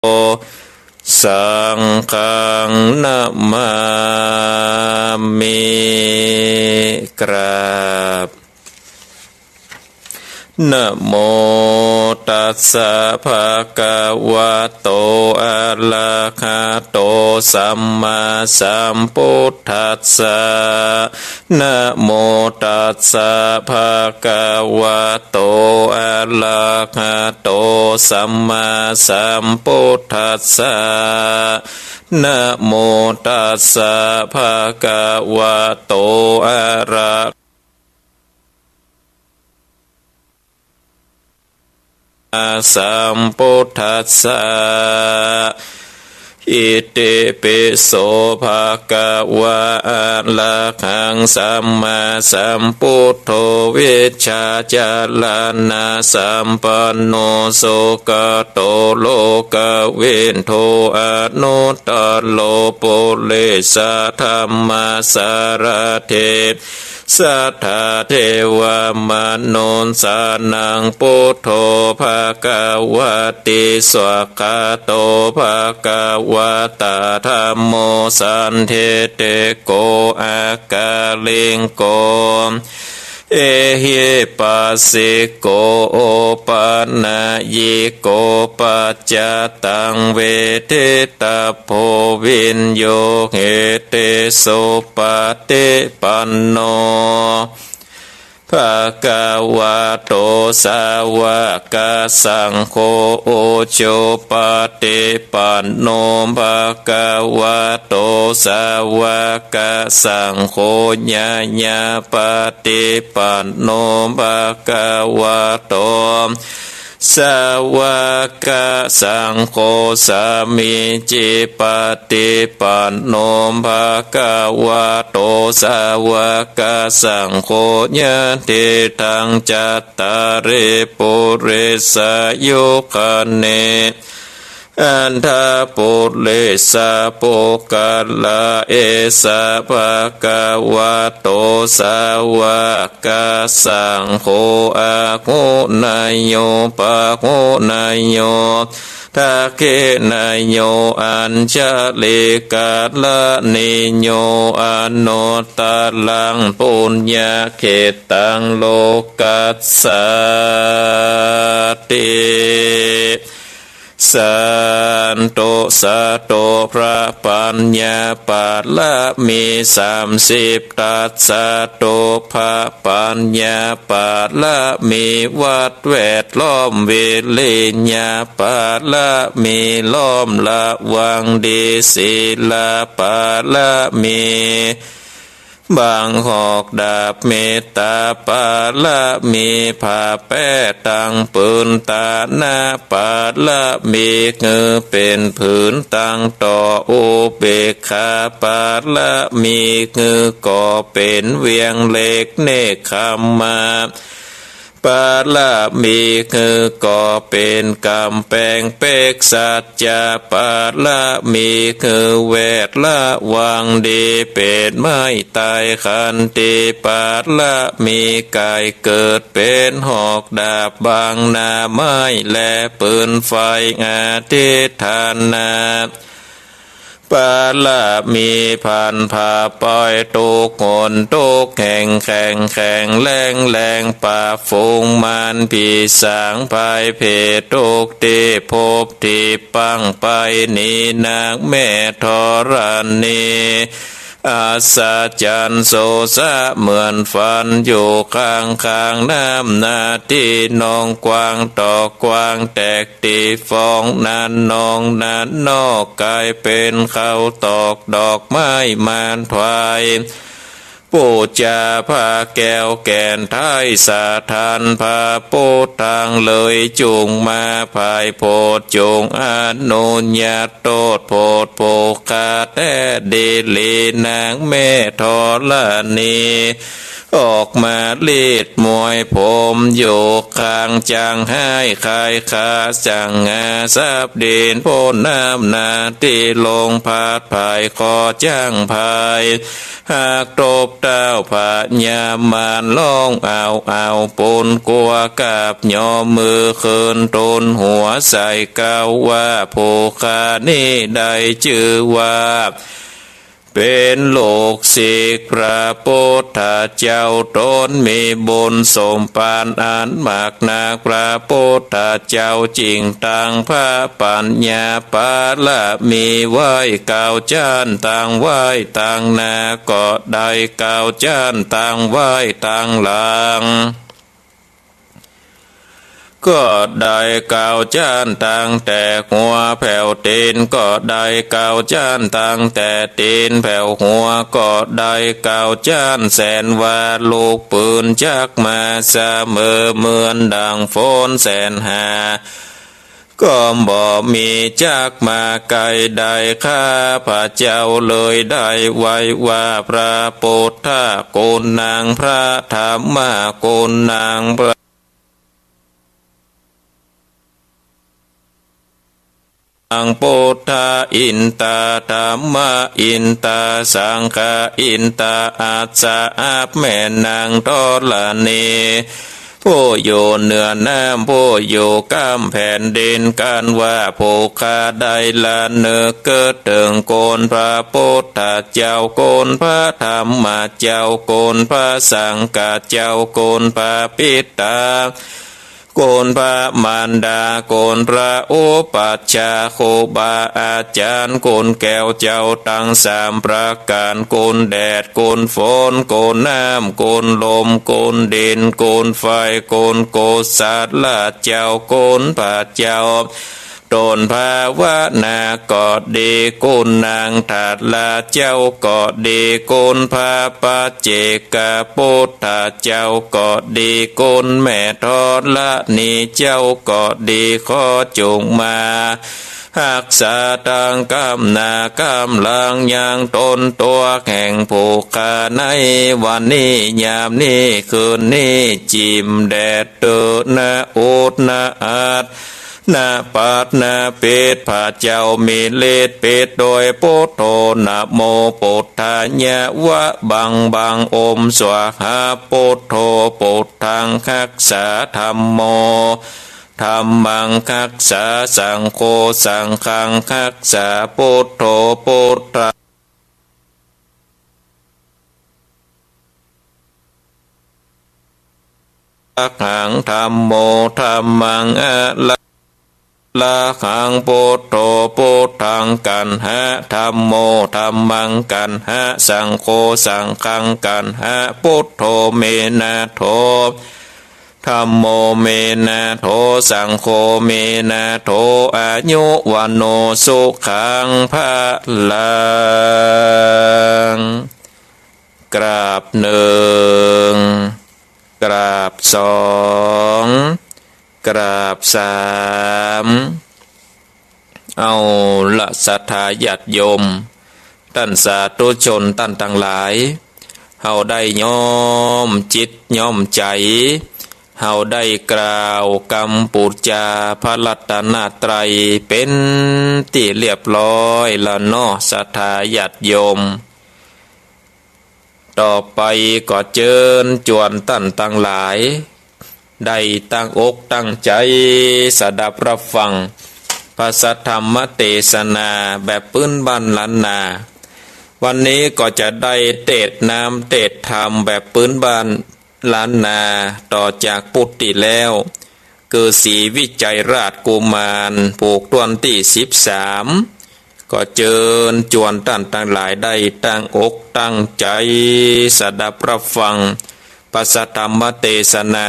สังฆังนะมามิกราบนะโมตัสสะภะคะวะโตอะระหะโตสัมมาสัมพุทธัสสะนะโมตัสสะภะคะวะโตอะระหะโตสัมมาสัมพุทธัสสะนะโมตัสสะภะคะวะโตอะระสัมพุทธัสสะอิติปิโสภะคะวะอะระหังสัมมาสัมพุทโธวิชชาจารณะสัมปันโนสุขโตโลกวินโทอนุตตโลปุริสธรรมสารเทสัทธาเทวมนุสสานังพุทโธภะคะวะติสวากขาโตภะคะวะตาธัมโมสันเทเตโกอากาลิงโกเอหิปัสสิโกโอปันนายิโกปัจจตังเวทิตาโพวินโยเหติสุปฏิปันโนภะคะวะโตสาวกสังโฆโอโชปฏิปันโนภะคะวะโตสาวกสังโฆญาญาปฏิปันโนภะคะวะโตสาวกสังโฆสามิจิปฏิปันโนภะคะวะโตสาวกสังโฆญาติทังจัตตาริปุริสยุคเนอันทาปุริสาปุกะละเอสะภะคะวะโตสาวกสังโฆอะโหนายโยปะโหนายโยทักเขนายโยอัญชลิกาละนิโยอนุตตลังปุญญาเขตังโลกัสสติสันโตสัตโตพระปัญญาปาละมี30ตัสสะโตพระปัญญาปาละมีวัดแวดล้อมวิริญญาปาละมีล้อมละวังดีศีลปาละมีบางหอกดาบเมตตาปาละมีผ้าแป้ตังปืนตาหน้าปาละมีเงือเป็นผืนตังต่ออุเบกขาปาละมีเงือก่อเป็นเวียงเล็กเนคขมาปาละมีคือก่อเป็นกำแพงเปกสัจจะปาละมีคือเวทละวังดีเป็นไม้ตายขันติปาละมีกายเกิดเป็นหอกดาบบางนาไม้และปืนไฟอาทิธานาปาละมีพันผ่าปล่อยตุกหนตุกแข่งแข่งแข่งแรงแรงป่าฝูงมันผีสางภายเพตุกตีพบที่ปังไปนีนางแม่ธรณีอาสาจันโสสะเหมือนฟันอยู่ข้างข้างน้ำนาที่นองกวางต่อกวางแตกตีฟองนั้นนองนั้นนอกกลายเป็นข้าวตอกดอกไม้มานถวายปูจาพาแก้วแก่นท้ายสาทานพาปูทางเลยจุงมาภายโพดจุงอนุญาตโตดโพดโปกาแต่เดลีนางแม่ธรณี ออกมาเลีดมวยผมโยกคางจางให้คายขาจังงาซับเด่นโพน้ำนาตีลงพาดภายคอจ้างภายหากตบเต้าผาญามานลองเอาปนกลัวกับย่อมือเคินตนหัวใส่เกาว่าโภคานี่ได้ชื่อว่าเป็นโลกศิกพระพุทธเจ้าตนมีบุญสมปานอันมากนักพระพุทธเจ้าจริงตังพระปัญญาปาละมีไหวเก่าจานต่างไหวต่างนาก็ได้เก่าจานต่างไหวต่างหลังก็ได้เก่าจานตั้งแต่หัวแผ่วตีนก็ได้เก่าจานตั้งแต่ตีนแผ่วหัวก็ได้เก่าจานแสนว่าลูกปืนจักมาเสมอเหมือนดังฝนแสนหาก็บ่มีจักมาไกลได้ข้าพระเจ้าเลยได้ไว้ว่าพระพุทธโกนนางพระธรรมโกนนางพระอังพุทธาอินตาธรรมอินตาสังฆอินตาอาจาอาแม่นางทอลเนผู้อยู่เหนือน้ำผู้อยู่ก้ามแผ่นดินกันว่าโภคาได้ละเนอเกิดถึงโกนพระพุทธเจ้าโกนพระธรรมเจ้าโกนพระสังฆเจ้าโกนพระปิตาโกนพระมารดาโกนพระอุปัชฌาย์ครูบาอาจารย์โกนแก้วเจ้าตั้งสามประการโกนแดดโกนฝนโกนน้ำโกนลมโกนดินโกนไฟโกนโกสัตละเจ้าโกนพระเจ้าตนภาวนาก็ดีกุณนางถัดละเจ้าก็ดีกุณพระปัจเจกพุทธเจ้าก็ดีกุณแม่ทอดละนี่เจ้าก็ดีขอจงมาหักษาตังกำนากำลังยังตนตัวแห่งผูกขาในวันนี้ยามนี้คืนนี้จิมแดดเตือนนาอุดนาอาดนาปัดนาปิดพระเจ้ามีฤทธิ์ปิดโดยพุทโธนะโมพุทธายะวะบังอมสวาหาพุทโธพุทธังคักษาธัมโมธัมมังคักษาสังโฆสังฆังคักษาพุทโธพุทธหังธัมโมธัมมังอะละหังพุทโธพุทธังกันหะธัมโมธัมมังกันหะสังโฆสังฆังกันหะพุทโธเมนะโธธัมโมเมนะโธสังโฆเมนะโธอายุวันโนสุขังภะลังกราบหนึ่งกราบสองกราบสามเอาละสัทธาญาติโยมท่านสาธุชนท่านทั้งหลายเฮาได้ย่อมจิตย่อมใจเฮาได้กล่าวกำปูจาพระรัตนตรัยเป็นที่เรียบร้อยละเนาะสัทธาญาติโยมต่อไปก็เจิญจวนท่านทั้งหลายได้ตั้งอกตั้งใจสดับรับฟังพระสัทธรรมเทศนาแบบพื้นบ้านล้านนาวันนี้ก็จะได้เทศน้ำเทศธรรมแบบพื้นบ้านล้านนาต่อจากปุตติแล้วคือศรีวิจัยราชกุมารผูกตวนที่13ก็เจิญจวนท่านทั้งหลายได้ตั้งอกตั้งใจสดับรับฟังพระสัทธรรมเทศนา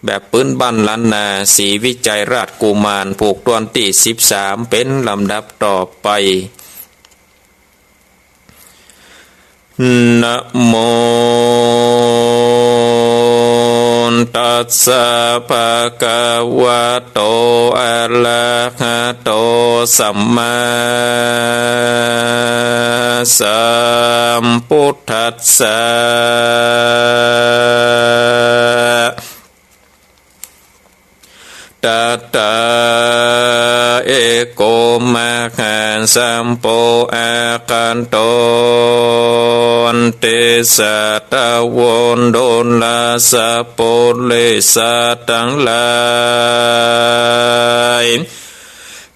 แบบพื้นบ้านล้านนาศรีวิจัยราชกุมารผูกตวนที่13เป็นลำดับต่อไป นะโมตัสสะภะคะวะโตอะระหะโตสัมมาสัมพุทธัสสะตตาเอโกมะขันสัมโปอาคันโตนเตสะตะวนโดนลาสะโปเลสะตังหลาย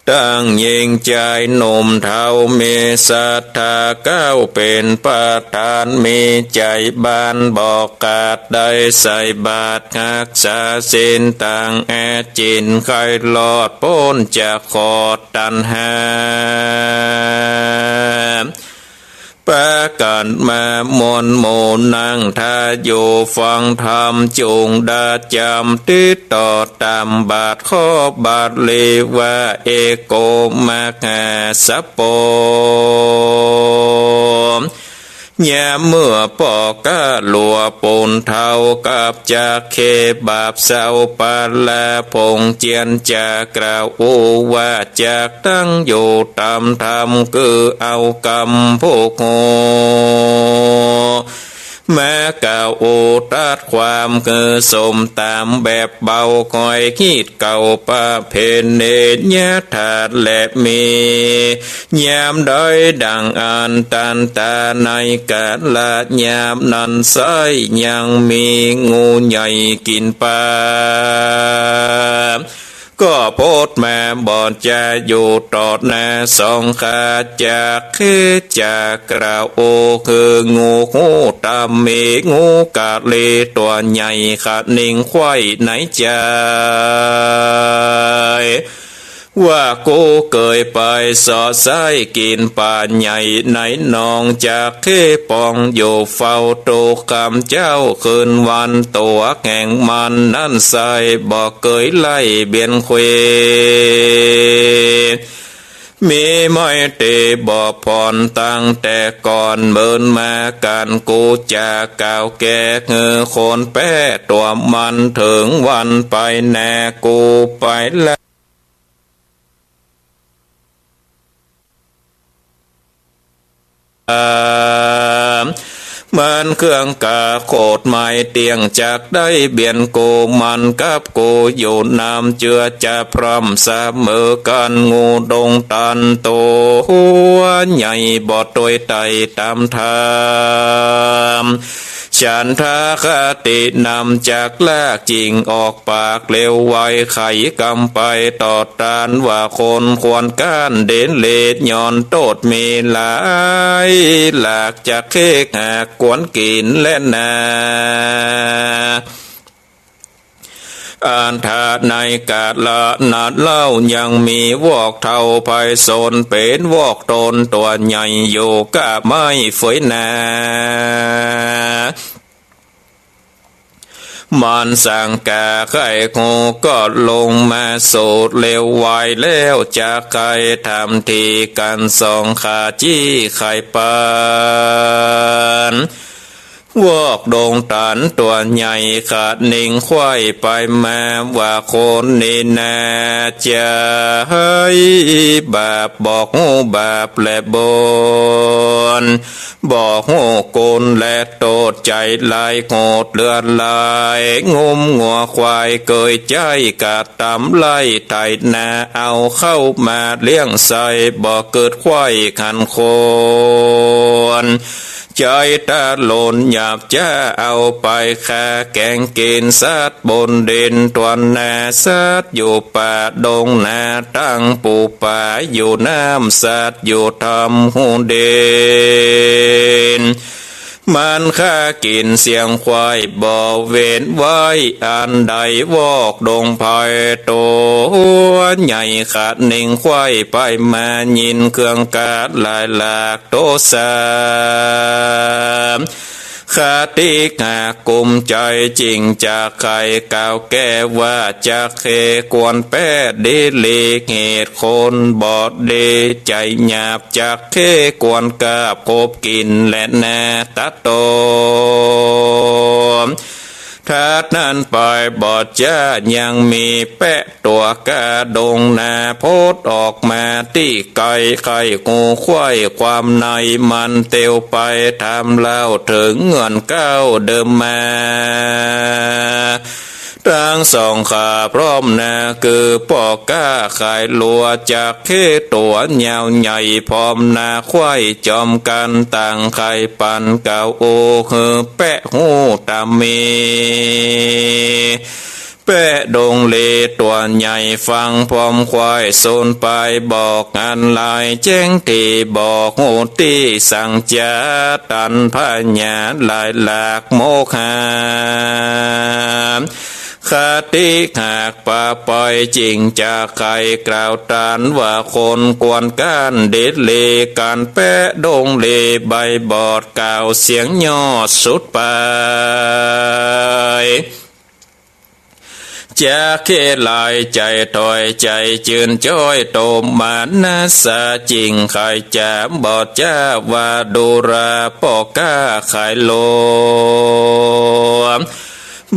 ตั้งยิงใจหนุ่มเทามีศรัทธาก้าวเป็นประธานมีใจบานบอกกาดได้ใส่บาตรหักษาศีลต่างแอจินใครหลอดพ้นจากขอดตัณหาประกันมามนโมนั่งทาอยู่ฟังธรรมจุงดาจำติดต่อตามบาทข้อบาทเลวะเอโกมะหาสัพโปยามเมื่อปอกกะหลัวปนเทากับจากเคบาปเศร้าปาลาพงเจียนจากกล่าวว่าจากตั้งอยู่ตามธรรมคือเอากรรมพวกโง่แม้กล่าวตัดความคือสมตามแบบเบาคอยคิดเก่าประเพณีญาถาและมียามใดดังอันตันตาในกาลยามนั้นไซยังมีงูใหญ่กินปลาก็โพดแม่บอนจะอยู่ตอดแน่สองขาจากคือจากกล่าวคืองูหูตามมีงูกาเลตัวใหญ่ขาดนิ่งควายไหนใจว่ากูเกยไปสอดไส้กินป่าใหญ่ไหนนองจากเคปองอยู่เฝ้าตูคำเจ้าคืนวันตัวแห่งมันนั่นใส่บอกเกยไล่เบียนเควมีไม่เตบอกผ่อนตั้งแต่ก่อนเมินมาการกูจะก่าวแก่เงอคนแป้ตัวมันถึงวันไปแน่กูไปแล้วมันเครื่องกาโคดไม่เตียงจากได้เบียนโกมันกับโกอยู่นำเจือจะพร้อมเสมอกันงูดงตันโตหัวใหญ่บอดโดยไตตามธรรมฉันทาคตินำจากแลกจริงออกปากเร็วไวไขกำไปต่อตานว่าคนควรก้านเด่นเลดย้อนโตดมีหลายหลากจากเคกหากกวนกินและนาอันทาในกาดละนาดเล่ายังมีวอกเท่าไพศาลเป็นวอกตนตัวใหญ่อยู่กับไม้ฝอยนามันสังกาไข่โคก็ลงมาโสดเร็วไวแล้วจากไข่ทำทีกันสองขาจี้ไข่ปานวอกดงตันตัวใหญ่ขาดนิ่งควายไปมาว่าคนนี่นาจะให้บาปบอกหูบาปและบนบอกหูกลและโตดใจลายโหดเลือดลายงุมงัวควายเกยใจกาดตำไล่ไถนาเอาเข้ามาเลี้ยงใส่บอกเกิดควายขันโคนใจตาหล่นหยาบจะเอาไปฆ่าแกงกินสัตว์บนดินตวนนาสัตว์อยู่ป่าดงนาตั้งปูป่าอยู่น้ำสัตว์อยู่ทำหูเด่นมันฆ่ากินเสียงควายบ่เว้นไว้อันใดวอกดงไผ่โตใหญ่ขาดนิ่งควายไปมายินเครื่องกาดลายหลากโตสาม คติหากกุมใจจริงจากใครกล่าวแก้ว่าจะเคกวนแปดดีลีเหตุคนบอดดีใจหยาบจากเคกวนกาบกบกินและแน่ตัดโตถ้านั้นไปบอดจ้ายังมีแปะตัวกาดงนาโพดออกมาที่ไก่ไข่งูควายความในมันเตียวไปทำเล่าถึงเงินเก้าเดิมมาทั้งสองขาพร้อมนาคือปอกก้าขายลัวจากเคตัวเหยาวใหญ่พร้อมนาควายจอมกันต่างไข่ปันเก่าโอคือแปะหูตามมีแปะดงเลตัวใหญ่ฟังพร้อมควายโซนไปบอกงานลายแจ้งที่บอกโหตีสั่งจาตันพญาลายหลากโมคาคติหากป่าปล่อยจริงจากใครกล่าวตานว่าคนกวนการเด็ดเลการแปะดงเลใบบอดกล่าวเสียงยอดสุดไปจะเคลายใจถอยใจจืนจ้อยโตมานาสาจริงใครจะบอดจ้าว่าดูราปอกก้าขายโล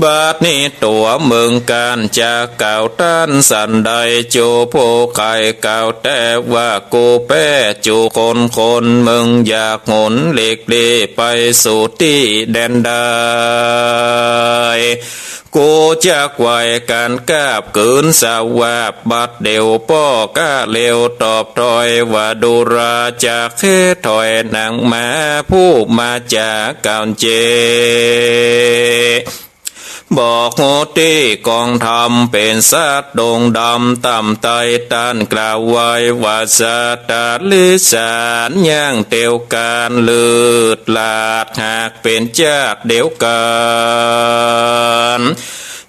บาดนี้ตัวเมืองการจะเก่าต้านสันใดจูโพไข่เก่าแต่ว่ากูแป้จูคนเมืองอยากหนเล็กเล่ไปสู่ที่แดนได้กูจะไว้การกาบกืนสาวาบบัดเดียวป้อก้าเลวตอบถอยว่าดูราจากเคถอยนางมาผู้มาจากกาวเจบอกโหตีกองทำเป็นสัตว์ดงดำต่ำไตตันกล่าวไว้ว่าสัตตาลิสานย่างเตียวการเลือดลาดหากเป็นเจ้าเดียวกัน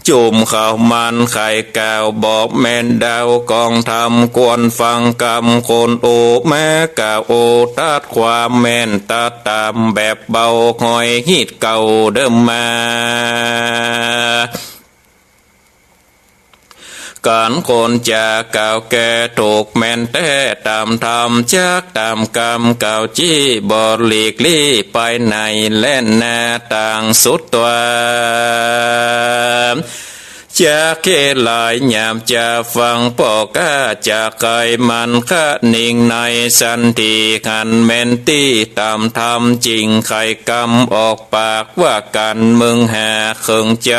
จุ่มข้าวมันไข่กาวบอกแม่นดาวกองทำกวนฟังกำคนโอแม่กาวโอตัดความแม่นตัดตามแบบเบาหอยหิดเก่าเดิมมาการคนจะกล่าวแก่ถูกแม่นแต่ตามธรรมจากตามกรรมเก่าจี้บอหลีกลี่ไปในแล่นหน้าต่างสุดตัวจะเคลายหยามจะฟังปอกก้าจะไกมันขะนิ่งในสันติขันเมนตีตามธรรมจริงไข่กำออกปากว่ากันมึงหาเคิงใจ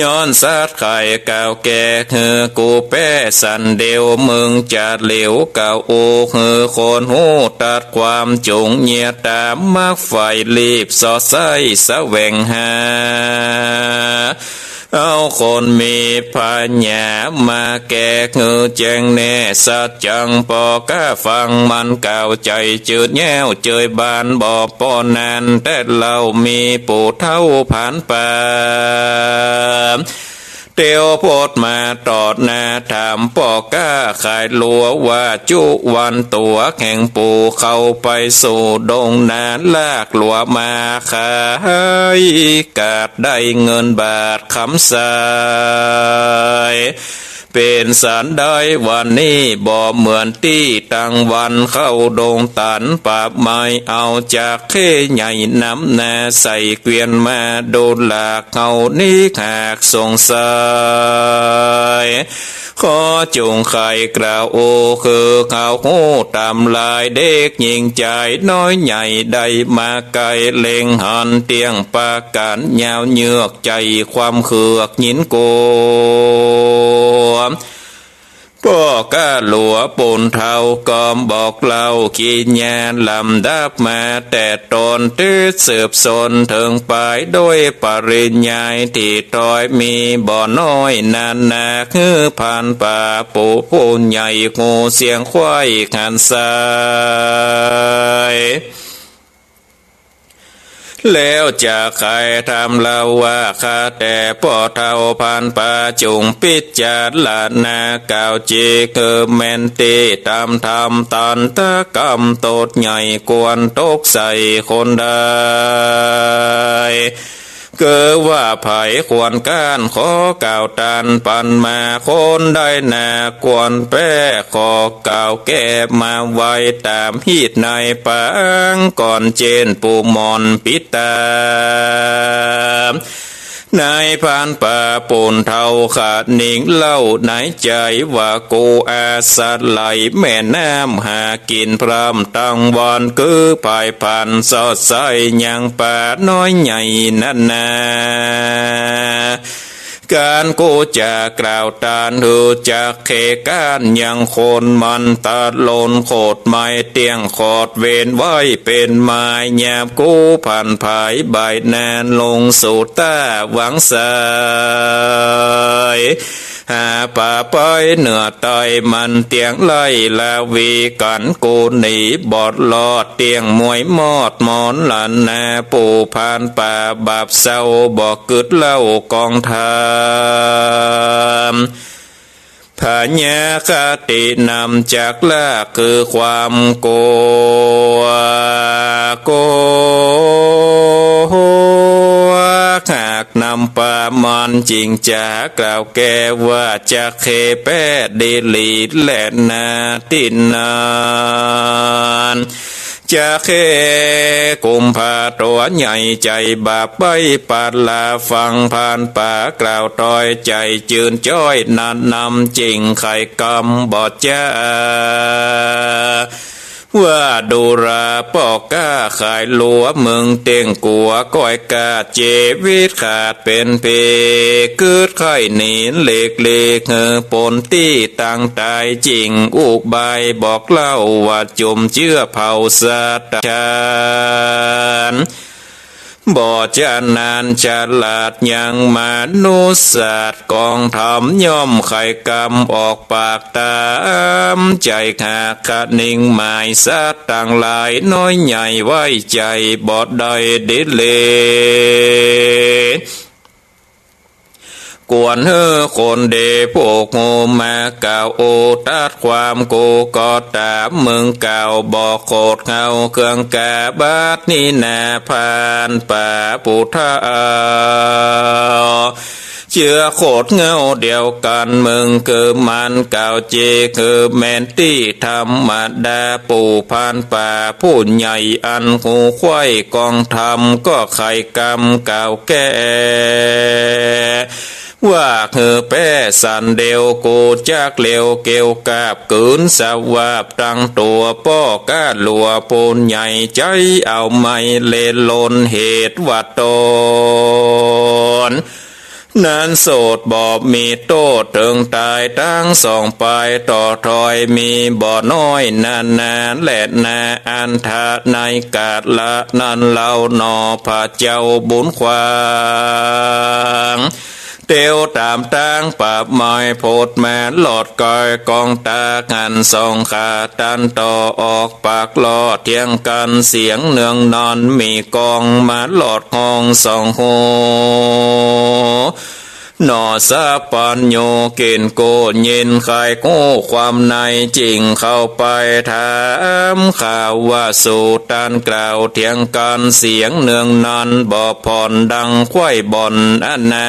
ย้อนสัตว์ไข่เก่าแก่คือกูแป้สันเดียวมึงจะเหลวเก่าโอคือคนหูตัดความจงเงียตามมักไฟรีบสอดใสแสวงหาเอาคนมีปัญญามาแก้เงือแจงแน่สัจจังปอก้าฟังมันเก่าใจจืดแย้วเจยบานบ่ปอนานแต่เรามีปู่เท่าผ่านป่าเตียวโพดมาตอดนาถามปอก้าขายลัวว่าจุวันตัวแข่งปูเข้าไปสู่ดงนาลากลัวมาขายกาดได้เงินบาทคำสายเป็นสารได้วันนี้บ่เหมือนที่ตั้งวันเข้าดงตันป่าไม้เอาจากเคใหญ่น้ำนาใส่เกวียนมาโดนหลากเขานี้หากสงสัยขอจงไข่กล่าวโอคือเขาหูตามลายเด็กยิงใจน้อยใหญ่ได้มาไกลเล็งหันเตียงปาการยาวเยือกใจความเขือกหินโกพ่อก้าหลัวปนเทากอมบอกเล่าขีญาลำดับมาแต่ตนตื้อสืบสนถึงไปโดยปริญญาที่ตอยมีบ่อน้อยนานนาคือผ่านป่าปูพูนใหญ่งูเสียงควายขันสาย แล้วจะใครทำเล่าว่าข้าแต่พ่อเท่าพันป่าจงพิจารณาเก่าจีคือแมนตีตามธรรมตันตะกรรมโตดใหญ่กวนตกใส่คนได้เกิดว่าไผ่ควรก้านขอก่าวตันปันมาคนได้นากวนแป้ขอก่าวแก้มาไว้ตามฮีดในปังก่อนเจนปูมอนปิตานายพานป่าปูนเทาขาดนิ่งเล่าในใจว่ากูอาสัตไหลแม่น้ำหากินพรำตั้งวันคือภายพันสอดใสยังป่าน้อยใหญ่นั่นนาการกูจะกล่าวตานหูจากเขการยังคนมันตาลนโคดไม้เตียงขอดเวนไว้เป็นไม้แยบกูผ่านภายใบแนนลงสู่ตาหวังสายหาป่าไปเหนือไตมันเตียงไล่ลาวีกันกูหนีบอดลอดเตียงมวยมอดมอนหลันนาปูพานป่าบาปเศร้าบอกกึดเล่ากองทามพญาคตินำจากละคือความโกหากนำป่ามันจริงจากล่าวแก่ว่าจะเคแปดเดลีและนาตินนานจะเคกุมภาตัวใหญ่ใจบาปใบปาลาฟังผ่านป่ากล่าวต้อยใจจืนจ้อยนันนำจริงไข่กำบอดจ้าว่าดูราปอกก้าขายหลัวเมืองเตียงกัวก้อยกาเจวิตขาดเป็นเพเกิดไข่หนีเล็กเล็กปนตี้ต่างตายจริงอุกใบบอกเล่าว่าจมเชื่อเผาสัตว์ชานบ่จะนานฉลาดยังมานุศาสตร์กองทำย่อมไข่กำออกปากตามใจขาดขาดนิ่งหมายสัตว์ต่างหลายน้อยใหญ่ไว้ใจบอดได้ดิเลกวนเฮอคนเดพวกโงมาเก่าโอตัดความกูก็ตามมึงเก่าบอกโคดเงาเครื่องกาบาดนี่นาพานป่าปุถาเชื่อโคดเงาเดียวกันมึงคือมันเก่าเจคือแมนตี้ธรรมดาปูพานป่าผู้ใหญ่อันหูควายกองธรรมก็ไข่กำเก่าแก่ว่าคือแป้สันเดียวกูจากเลียวเกี่ยวกับกืนสวาบตั้งตัวป้อกาหลัวปูนใหญ่ใจเอาไม่เลนลนเหตุวัดตนนั้นโสดบอบมีโตถึงตายตั้งสองปลายต่อถอยมีบ่อน้อยนานและนาอันทาในกาดละนั้นเล่านอพระเจ้าบุญควางเตียวตามตั้งปราบไม้โพดแม่หลอดกอยกองตาหันสองขาตันต่อออกปากลอดเทียงกันเสียงเนืองนอนมีกองมาหลอดห้องสองโหนอสะปัญโยเกณฑ์โกเย็นไข่โก้ความในจริงเข้าไปถามข่าวว่าสู่ตันกล่าวเถียงกันเสียงเนืองนันบ่ผ่อนดังควายบ่อนอันนา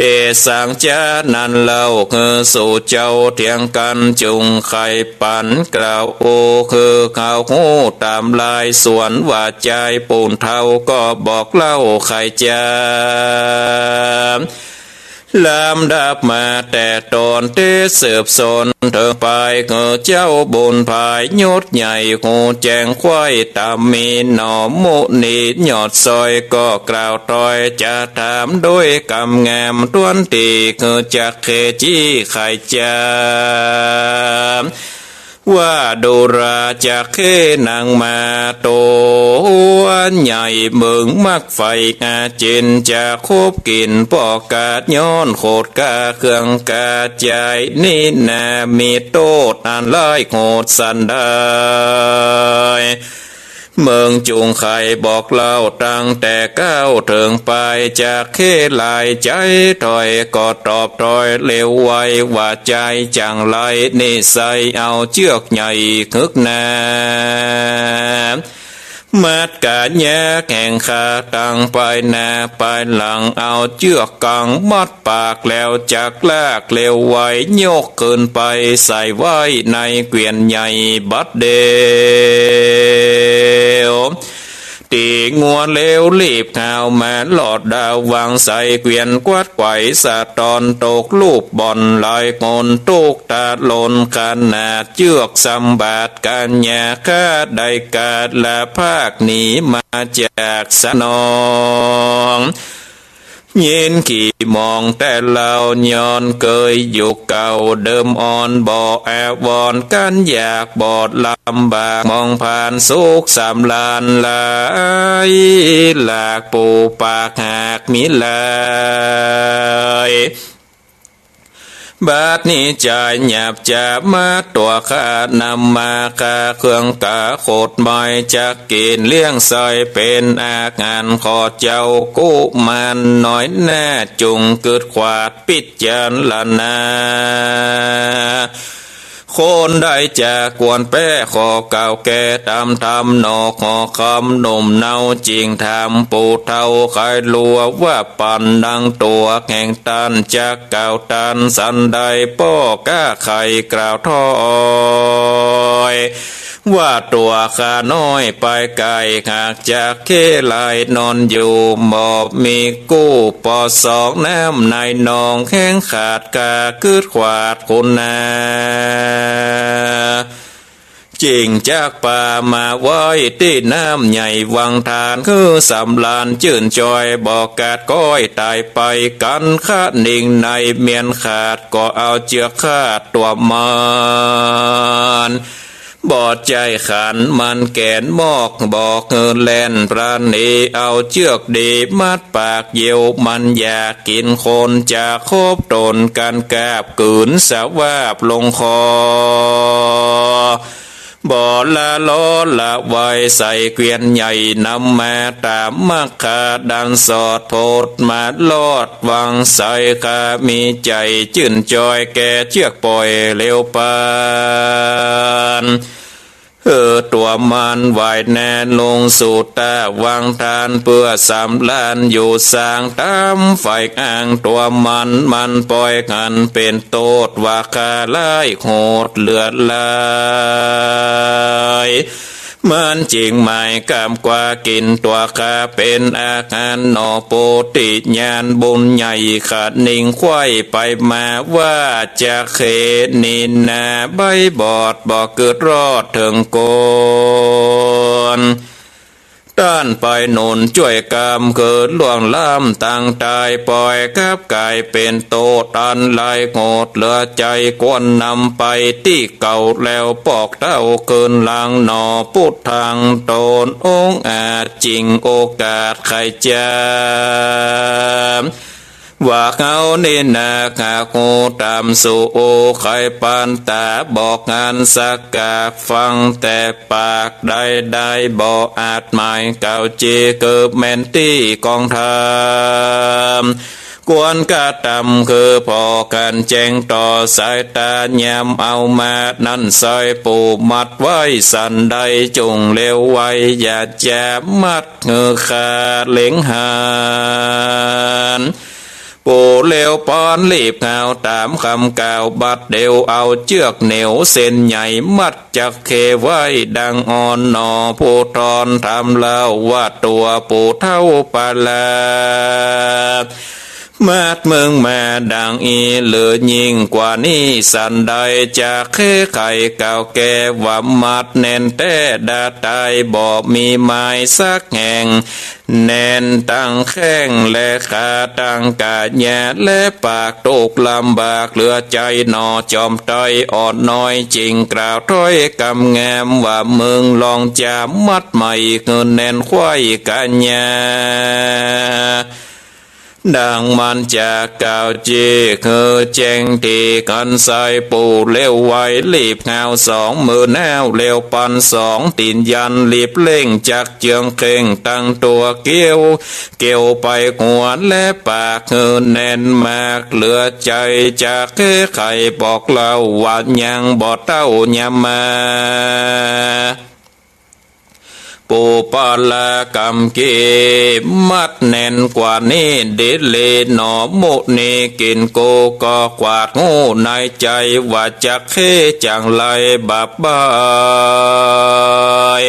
เอสังจานันเล่าคือสู่เจ้าเถียงกันจุงไข่ปันกล่าวโอคือข่าวหูตามลายสวนว่าใจปูนเทาก็บอกเล่าไข่จาลำดับมาแต่ตอนเตเสืบสนเธอไปเงอเจ้าบุญภายยศใหญ่หูแจงควายตามมีหนอมุนีหยอดซอยก็กล่าวต้อยจะถามด้วยกำงามต้วนตีเงอจากเคจี้ไข่จามว่าดูราจากเคนางมาโตใหญ่เมืองมักไฟอาเจนจะคบกินปอกกาดย้อนโคดกาเครื่องกาใจนี่นามีโตดอันไล่โคดสันได้ เมืองจุงไข่บอกเล่าตั้งแต่ก้าวถึงไปจากเคลายใจถอยก็ตอบถอยเร็วไวว่าใจจังไรนิสัยเอาเชือกใหญ่คึกนามัดกาแยกแห่งขาตั้งไปหน้าไปหลังเอาเชือกกังมัดปากแล้วจักลากเร็วไวยกขึ้นไปใส่ไว้ในเกวียนใหญ่บัดเดียวตีงัวเร็วรีบข่าวมาหลอดดาววางใส่เกวียนกวาดไขว่สะตอนตกลูกบอลลอยโกนตุกตาหล่นขนาดเชือกสำบาดกันยาคาได้กาดละภาคหนีมาจากสนองยินขี่มองแต่เราย้อนเกยอยู่เก่าเดิมอ่อนบ่อแอบวอนกันอยากบอดลำบากมองผ่านสุขสำลานลายหลากปูปากหากมิลายบาดนี้ใจหยาบจะมาตัวข้านำมาคาเครื่องกาโคดไม้จะกินเลี้ยงซอยเป็นอาการขอเจ้ากุมันน้อยแน่จุงเกิดขวาดปิดจันละนาคนได้จะกวนแป้ขอเก่าแก่ตามทำนอกขอคำหนุ่มเนาจริงทำปูเท่าใครลัวว่าปันดังตัวแห่งตันจะเก่าตันสันใดป้อก้าไข่กล่าวท้อยว่าตัวข้าน้อยไปไกลหากจากเคลายนอนอยู่หมอบมีกู้ปอสองน้ำในนองแข้งขาดกาคืดขวาดคุณนาจริงจากป่ามาไว้ที่น้ำใหญ่วังทานคือสำลานจื่นจอยบอกกาดก้อยตายไปกันคาดนิ่งในเมียนขาดก็เอาเจือกขาดตัวมันบอดใจขันมันแกนมอกบอกเงินแลนปราณีเอาเชือกดีมัดปากเยี่ยวมันอยากกินคนจะคบตนกันกาบกืนสาวาบลงคอบ่อละล้อละไว้ใส่เกวียนใหญ่นำมาตามมักขาดันสอดโพดมาลอดวังใส่ขามีใจจื่นจอยแก่เชือกปล่อยเร็วปานตัวมันวายแน่ลงสู่ตาวังทานเพื่อสำลานอยู่สร้างตามไฟอ่างตัวมันปล่อยกันเป็นโตดว่าคาไล่โหดเลือดลายมันจริงหมายกำกว่ากินตัวข้าเป็นอาการนอโปติญาณบุญใหญ่ขาดนิ่งควายไปมาว่าจะเขนินนาใบบอดบอกเกิดรอดถึงโกนต้านไปหนุนช่วยกรรมเกิดล่วงล้ำตั้งตายปล่อยกับกายเป็นโตตันลายโงดเหลือใจกวนนำไปที่เก่าแล้วปอกเต้าเกินลางหนอพุททางตนองอาจจริงโอกาสใครจะว่าเขานี่นาคาโคตามสู่โอใครปันตาบอกงานสักกาฟังแต่ปากได้บอกอาจหมายเก่าเจเกิบแมนตี้กองทามกวนกะตำคือพอกันแจ้งต่อสายตายามเอามานั่นซอยปูมัดไว้สันใดจงเร็วไวอย่าแจบมัดเงือขาดเหลงหานปูเลี้ยวปอนรีบข่าวตามคำกล่าวบัดเดียวเอาเชือกเหนียวเส้นใหญ่มัดจักเคไว้ดังอ่อนหนอผู้ตอนทำเล่าว่าตัวปูเท่าปลาลามาดเมืองมาดังอีเหลือยิ่งกว่านี้สันใดจะเคไข่เก่าแก่ว่ามัดแน่นแต่ดาตายบอกมีไม้สักแห่งแน่นตั้งแข้งและขาตั้งกาดแย่และปากตกลำบากเหลือใจหนอจอมต้อยอ่อนน้อยจริงกล่าวถ้อยกำแงมว่ามึงลองจะมัดใหม่เงินแน่นควายกันยา ดังมันจากกล่าวจีคือแจ้งที่กันใส่ปูเลี้ยวไว้รีบเงา20,000แนวเลี้ยวปัน2ตีนยันรีบเล่งจากเจืองเข่งตั้งตัวเกี่ยวไปหัวและปากเงินแน่นมากเหลือใจจากไข่บอกเล่าว่ายังบ่เต้ายามาปูปาลากำเกมัดแน่นกว่านี้เด็ดเลหนอมุนีกินโกก็กวาดงูในใจว่าจะเขจังไรบับบาย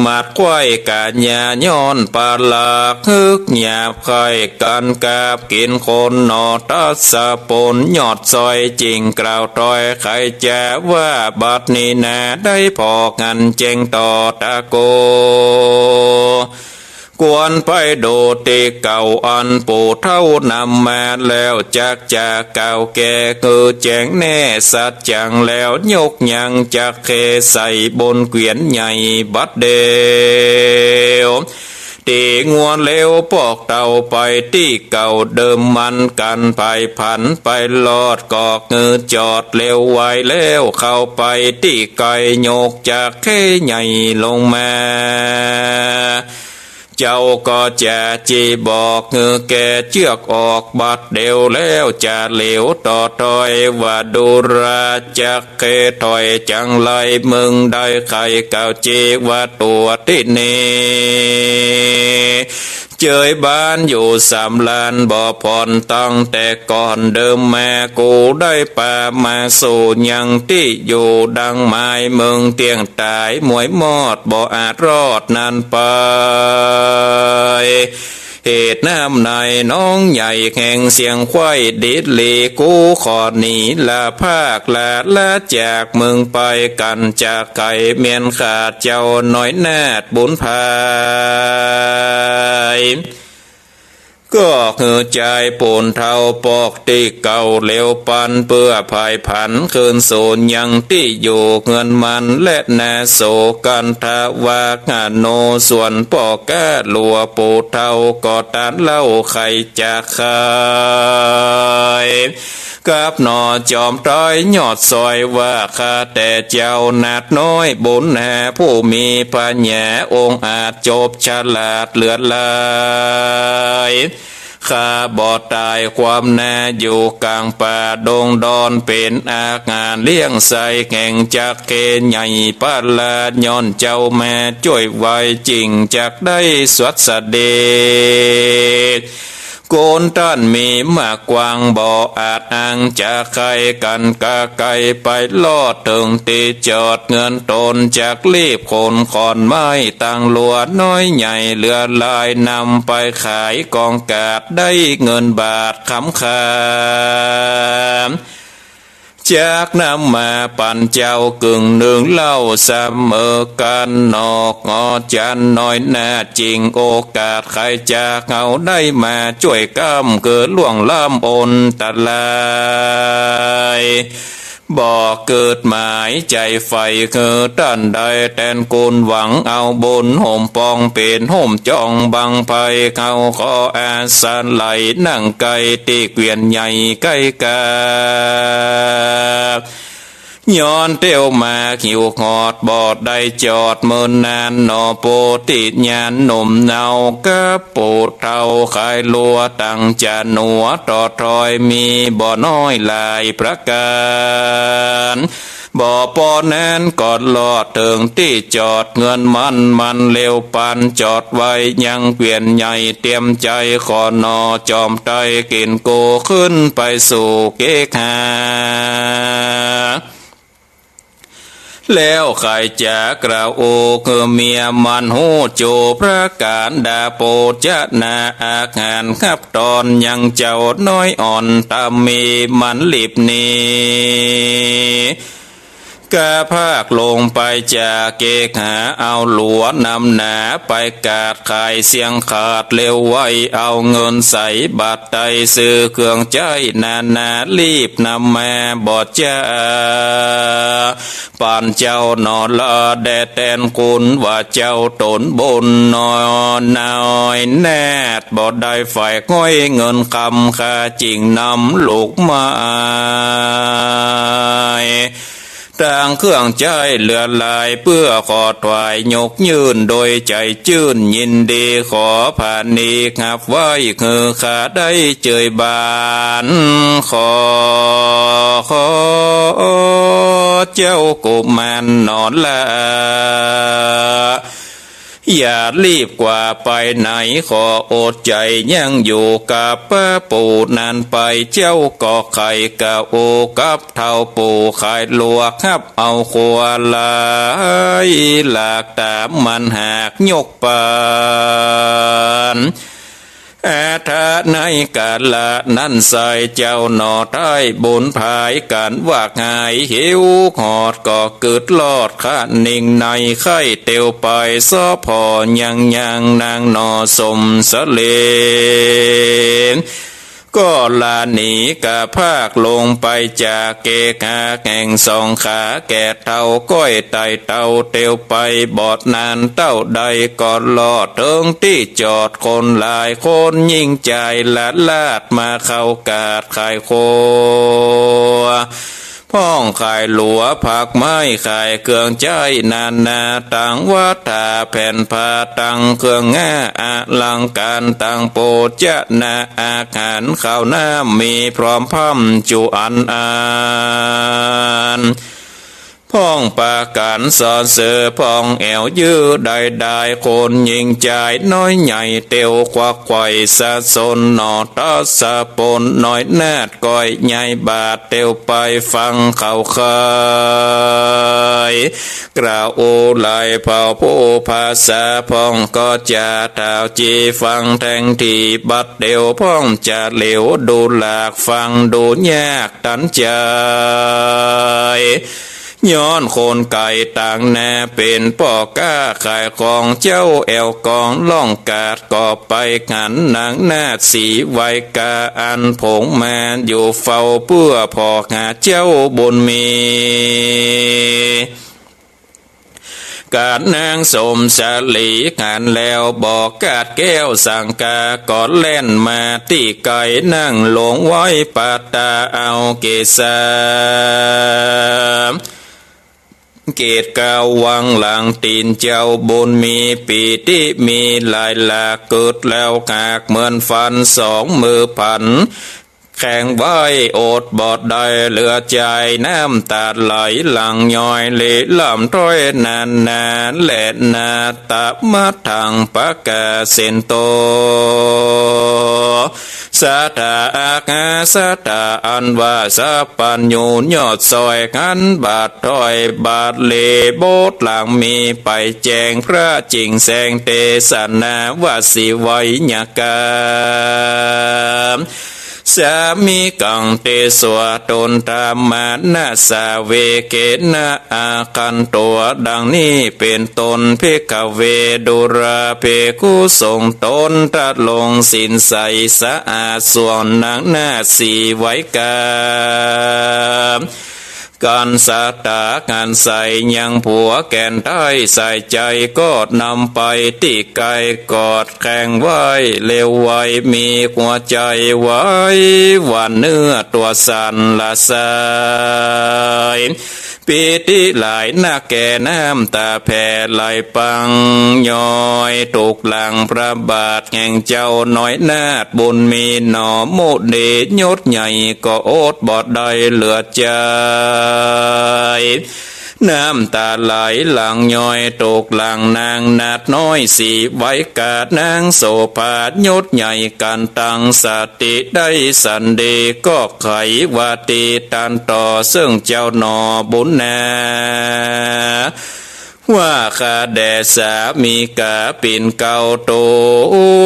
มัดควายกาญาย้อนปาลาคึกหยาบไข่กันกาบกินคนนอตัสสะปนยอดซอยจริงกล่าวตอยใครจะว่าบัดนี้นาได้พอกันเจงต่อตะโกกวนไปโดติเก่าอันปูเท่านำมาแล้วจากเก่าแก่คือแจ้งแน่สัจจังแล้วยกยังจากเคใส่บนเกวียนใหญ่บัดเดียวตีงัวเลี้ยวปอกเต่าไปที่เก่าเดิมมันกันไปผันไปลอดกอกเงือจอดเลี้ยวไว้แล้วเข้าไปที่ไก่โยกจากเคใหญ่ลงมาเจ้าก็จะจีบอกเงือแกเชือกออกบัดเดียวแล้วจะเหลวต่อถอยว่าดูราจักเคถอยจังไรมึงได้ใครเก่าจีว่าตัวที่นี่เจยบ้านอยู่3 ล้านบ่ผ่อนตั้งแต่ก่อนเดิมแม่กูได้ป่ามาสู่ยังที่อยู่ดังไม้เมืองเตียงตายมวยมอดบ่อาจรอดนานไปเหตุน้ำในน้องใหญ่แห่งเสียงควายดิดลีกูขอหนีลาภาคละจากเมืองไปกันจากไก่เมียนขาดเจ้าน้อยนาดบุญพายก็หือใจปูนเท่าปอกที่เก่าเลี้ยวปันเพื่อภายผันคืนโซนยังที่อยู่เงินมันและนาโศกันทวากาโนส่วนปอกแก้ลัวปูเท่าก็ตานเล่าใครจะขายกับหนอจอมต้อยยอดซอยว่าข้าแต่เจ้านาดน้อยบุญแห่ผู้มีปัญญาองค์อาจจบฉลาดเลือดลายข้าบ่ตายความนาอยู่กลางป่าดงดอนเป็นอางานเลี้ยงใส่แข่งจากเกณฑ์ใหญ่ปาลาย้อนเจ้าแม่ช่วยไว้จริงจากได้สวัสดีโกนต้นมีมากกวางบ่อาจอ้างจะใครกันกะไกไปลอดถึงตีจอดเงินตนจากรีบคนขอนไม้ตั้งลัวน้อยใหญ่เหลือลายนำไปขายกองกาดได้เงินบาทคำคามจากนำมาปั่นเจ้ากึ่งหนึ่งเล่าเสมอกันนอกงอจันน้อยหน้าจริงโอกาสใครจะเอาได้มาช่วยกำเกิดล่วงล้ำอนตะลายบ่เกิดหมายใจไฟคือตันใดแทนกุลหวังเอาบนห่มปองเป็นห่มจองบังไพเขาขออาสันไหลนั่งไกลตีเกวียนใหญ่ใกล้กาย้อนเตี้ยวมาหิวหอดบอดได้จอดเมินนานนอโปติดญาณหนุ่มเนากะปูดเท่าขายลัวตั้งจะหนัวต่อทอยมีบ่อน้อยลายประการบ่อปอนั้นกอดลอดถึงที่จอดเงินมันเร็วปันจอดไว้ยังเกวียนใหญ่เตรียมใจขอนอจอมไตกินโกขึ้นไปสู่เกกหาแล้วใครจะกล่าวโอคือเมียมันหูโจประการดาโปจะนาอาหารขับตอนยังเจ้าน้อยอ่อนตามมีมันหลีบนี กะภาคลงไปจากเกกหาเอาหลัวนำหนาไปกาดขายเสียงขาดเร็วไวเอาเงินใส่บัตรไตซื้อเครื่องใจนารีบนำมาบอดจ้าปานเจ้านอละแดดแตนคุณว่าเจ้าตนบนนอนน้อยแนดบอดได้ฝ่ายก้อยเงินคำค่าจริงนำลูกมาต่างเครื่องใจเลือลายเพื่อขอถวายยกยืนโดยใจจื่นยินดีขอผ่านนี้งับไว้คือขาได้เจยบานขอเจ้ากุมารนอนละอย่ารีบกว่าไปไหนขออดใจยังอยู่กับป้าปู่นั่นไปเจ้าก็ไข่กะโอกับเท่าปู่ไข่ลวกครับเอาขวาลายหลากตามมันหากยกปานอาทาในกาละนั้นใส่เจ้าหนอใต้บุญภายกันว่าหายหิวหอดก็เกิดลอดข้านิ่งในไข่เตียวไปซอพอยังนางหนอสมสะเลนก็ลาหนีกะภาคลงไปจากเกกาแห่งสองขาแก่เท่าก้อยไตเท่าเตียวไปบอดนานเต้าใดก็ลอดเทิงที่จอดคนหลายคนยิ่งใจลาดมาเข้ากาดขายโคพ้องขายหลัวผักไม้ขายเครื่องใจนาต่างวัฏฏาแผ่นผ้าตังเครื่องง่าอลังการตังโปจะนาอาหารข้าวน้ำมีพร้อมพัมจุอันพ้องปากันสอนเสือพ้องแอวยื้อได้คนยิงใจน้อยใหญ่เตียวควักไข่สะสนหนอตอสะปนน้อยแนดก้อยใหญ่บาดเตียวไปฟังเขาเคยกล่าวโอไหลเผาผู้ภาษาพ้องก็จะเท้าจีฟังแทงที่บัดเดียวพ้องจะเหลวดูหลากฟังดูยากตันใจย้อนโคนไก่ต่างแน่เป็นป่อก้าขายของเจ้าแอวกองล่องกาดก่อไปหันนางนาสีไวกาอันผงแมนอยู่เฝ้าเพื่อพอหาเจ้าบุญมีกาดนางสมสาลีงานแล้วบอกกาดแก้วสังกาก่อนเล่นมาตีไก่นั่งหลงไว้ปาตาเอาเกศาเกตกาวังหลังตีนเจ้าบุญมีปีติมีลายหลากเกิดแล้วหากเหมือนฟันสองมือพันแข่งไว้อดบอดได้เหลือใจน้ำตาไหลหลังย้อยเละลำต้อยนานแหละนาตามาทางปะกาเซนโตสาตาอากาสาตาอันว่าสะปัญญูยอดซอยกันบาดถอยบาดเลโบดหลังมีไปแจงพระจริงแสงเตสนาวาสิไวยญากาสามีกังเตสวะตนตามมานาสาเวเกนะอาคันตัวดังนี้เป็นตนเพกเวดุราเพกุทรงตนตัดลงสินใสสะอาดส่วนนางนาสีไว้กาการสาตาการใส่ยังผัวแก่นได้ใส่ใจก็นำไปตีไกกอดแข่งไว้เลวไว้มีหัวใจไว้วันเนื้อตัวสันละสายปีติหลายหน้าแก่น้ำตาแผ่ไหลปังย้อยถูกหลังพระบาทแห่งเจ้าน้อยนาดบุญมีหนอโมเดชยศใหญ่ก็อดบอดได้เหลือใจน้ำตาไหลหลังย้อยตกหลังนางนาดน้อยสีไว้กาดนางโสภาดยศใหญ่กันตังสติได้สันเดก็ไขวาตีตันต่อซึ่งเจ้าหนอบุญนาห ว่าข้าแด่สามีกาปินเก่าตั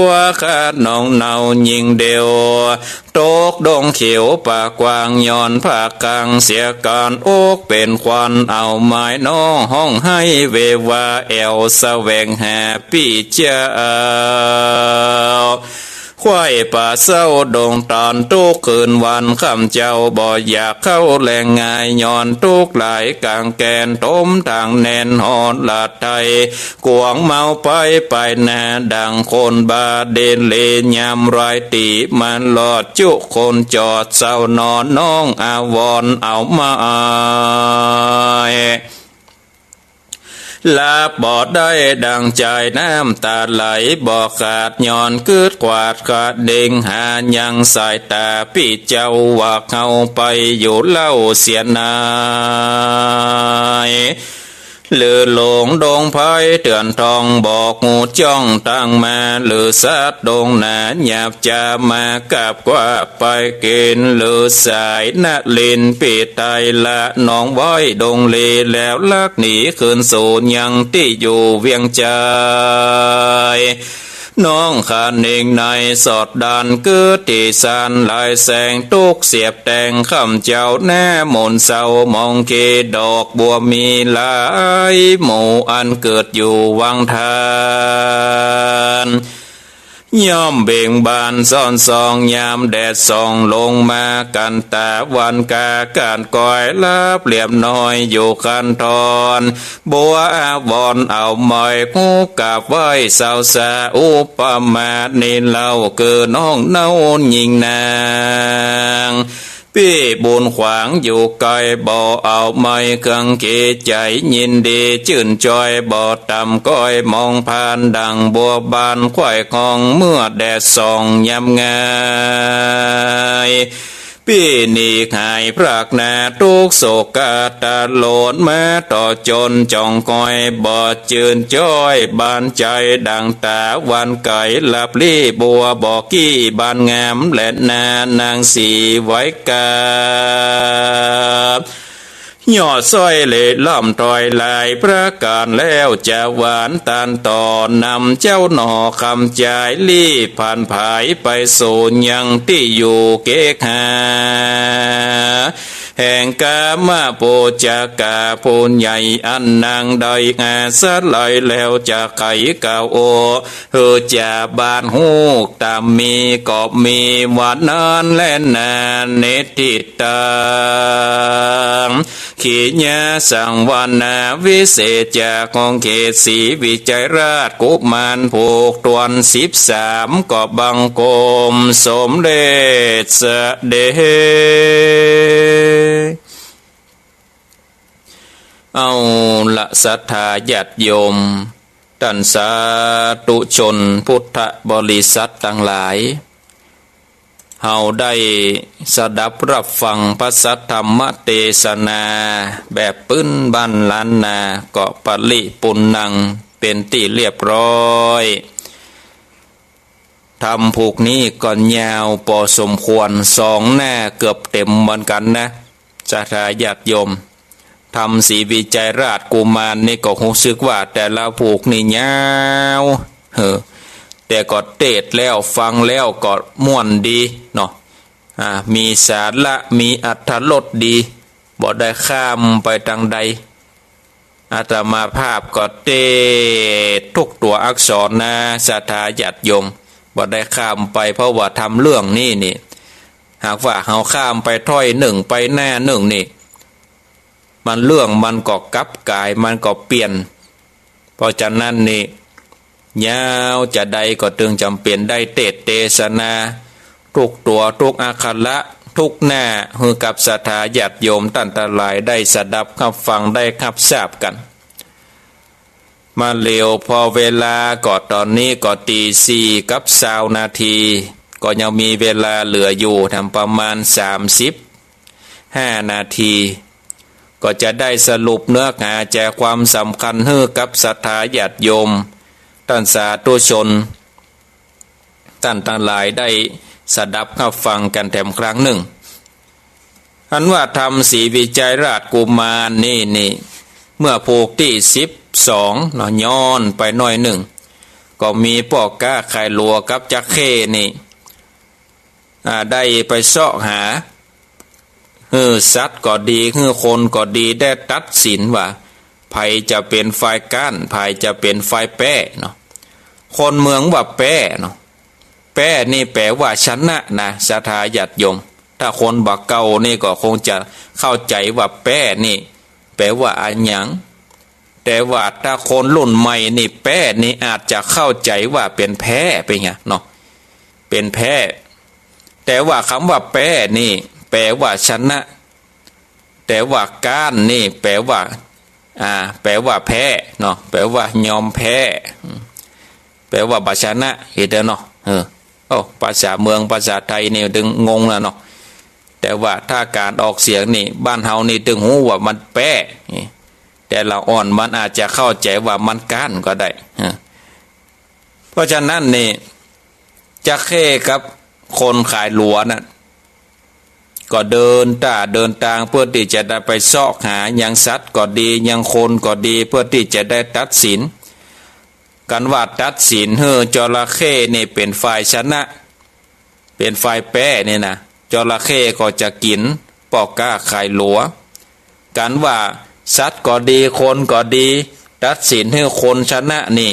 วข้าน้องเนายิงเดียวตกดงเขียวปากกวางย้อนผากกลางเสียการอกเป็นควันเอาไม้น้องห้องให้เววาแอวแสวงหาปีเจ้าควายป่าเศร้าดงตอนทุกคืนวันคำเจ้าบ่อยากเข้าแหล่งง่ายย้อนทุกหลายกลางแกนต้มทางแน่นหอดลาดไทยกวงเมาไปหน้าดังคนบาเดนเลยามไรตีมันหลอดจุคนจอดเศร้านอนน้องอาวรเอามาลาบอดได้ดังใจน้ำตาไหลบ่ขาดย้อนคืดกวาดขาดเด้งหายังสายตาพี่เจ้าว่าเข้าไปอยู่เล่าเสียนายหรือหลงดงไผ่เตือนทองบอกงูจ้องตั้งมาหรือสัตว์ดงหนาหยาบจะมากับกว่าไปกินหรือสายนาลินปีไตละน้องว้อยดงเลแล้วลักหนีคืนสู่ยังที่อยู่เวียงใจน้องขาเองในสอดดันเกิดที่สานลายแสงตุกเสียบแต่งคำเจ้าแน่มนเศร้ามองเกดอกบัวมีหลายหมู่อันเกิดอยู่วังทานย่อมเบ่งบานซ่อนซองยามแดดส่องลงมากันตาวันกาการก้อยลาเปลี่ยมน้อยอยู่คันทอนบัวอาบอนเอาหมอยคู่กับไว้สาวสาอุปมานิเล่าเกิดน้องเน่ายิงนางพี่บุญขวางอยู่ไกลบ่เอาไม่เครื่องเกใจยินดีชื่นจอยบ่ต่ำก้อยมองผ่านดังบัวบานควายคองเมื่อแดดส่องยำงายพี่นี่หายพรากนาทุกโศกาตาโลดมาต่อจนจ้องคอยบ่จืนจ้อยบานใจดังตาวันไก่ลับลี่บัวบ่กี้บานงามและนานางสีไว้กาหยอดสร้อยเล่ล่อมตอยลายประการแล้วจะหวานตานต่อนำเจ้าหน่อคำใจรีผ่านผายไปสู่ยังที่อยู่เกกหาแห่งกามาโปจากาพูนใหญ่อันนางใดงาสะลอยแล้วจะไขเก่าโอเฮอจะบานหูกตามมีกอบมีหวานนานและนานเนติตาขีญาสังวานาวิเศษจากของเขตศรีวิจัยราชกุมารผูกตวน13กอบบังกรมสมเด็จเสด็จเอาละศรัทธาญาติโยมท่านสาธุชนพุทธบริษัททั้งหลายเฮาได้สดับรับฟังพระสัทธรรมเทศนาแบบปื้นบ้านล้านนาเกาะปลิปุณนังเป็นที่เรียบร้อยทำผูกนี้ก่อนยาวพอสมควร2 หน้าเกือบเต็มเหมือนกันนะศรัทธาญาติโยมทำศรีวิจัยราชกุมารนี่ก็รู้สึกว่าแต่ละผูกนี่ยาวแต่ก็เทศแล้วฟังแล้วก็ม่วนดีเนาะมีสาระมีอรรถรสดีบ่ได้ข้ามไปทางใดอาตมาภาพก็เทศทุกตัวอักษรนะศรัทธาญาติโยมบ่ได้ข้ามไปเพราะว่าทำเรื่องนี่หากว่าเฮาข้ามไปถ้อยหนึ่งไปหน้าหนึ่งนี่มันเรื่องมันก็กลับกายมันก็เปลี่ยนเพราะฉะนั้นนี่ยาวจะใดก็ตึงจำเป็นได้เทศนาทุกตัวทุกอาคระทุกหน้าฮือกับศรัทธาญาติโยมท่านทั้งหลายได้สดับรับฟังได้รับทราบกันมาเร็วพอเวลาก็ตอนนี้ก็ตี 4 กับ20 นาทีก็ยังมีเวลาเหลืออยู่ทำประมาณ35 นาทีก็จะได้สรุปเนื้อหาแจกความสำคัญให้กับศรัทธาญาติโยมท่านสาธุชนท่านทั้งหลายได้สดับรับฟังกันแถมครั้งหนึ่งอันว่าทำศรีวิจัยราชกุมารนี่เมื่อผูกที่ 2เนาะย้อนไปหน่อยหนึ่งก็มีปอกก้าไข่ลัวกับจักเข้นี่ได้ไปเสาะหาสัตว์ก็ดีคนก็ดีได้ตัดสินว่าไผจะเป็นฝ่ายก้านไผจะเป็นฝ่ายแป้เนาะคนเมืองว่าแป้เนาะแป้นี่แปลว่าชนะนะศรัทธาญาติโยมถ้าคนบักเก่านี่ก็คงจะเข้าใจว่าแป้นี่แปลว่าอันหยังแต่ว่าถ้าคนรุ่นใหม่นี่แป้นี่อาจจะเข้าใจว่าเป็นแพ้ไปไงเนาะเป็นแพ้แต่ว่าคำว่าแป้นี่แปลว่าชนะแต่ว่าก้านนี่แปลว่าแปลว่าแพ้เนาะแปลว่ายอมแพ้แปลว่าบัชนะเห็นเนาะภาษาเมืองภาษาไทยนี่ดึงงงแล้วเนาะแต่ว่าถ้าการออกเสียงนี่บ้านเฮานี่ดึงหูว่ามันแป้แต่เราอ่อนมันอาจจะเข้าใจว่ามันก้านก็ได้เพราะฉะนั้นนี่จักเข้กับคนขายหลัวน่ะก็เดินทางเพื่อที่จะได้ไปเสาะหายังสัตว์ก็ดียังคนก็ดีเพื่อที่จะได้ตัดสินกันว่าตัดสินจระเข้นี่เป็นฝ่ายชนะเป็นฝ่ายแพ้นี่นะจระเข้ก็จะกินปอกก้าไข่หลัวกันว่าสัตว์ก็ดีคนก็ดีตัดสินให้คนชนะนี่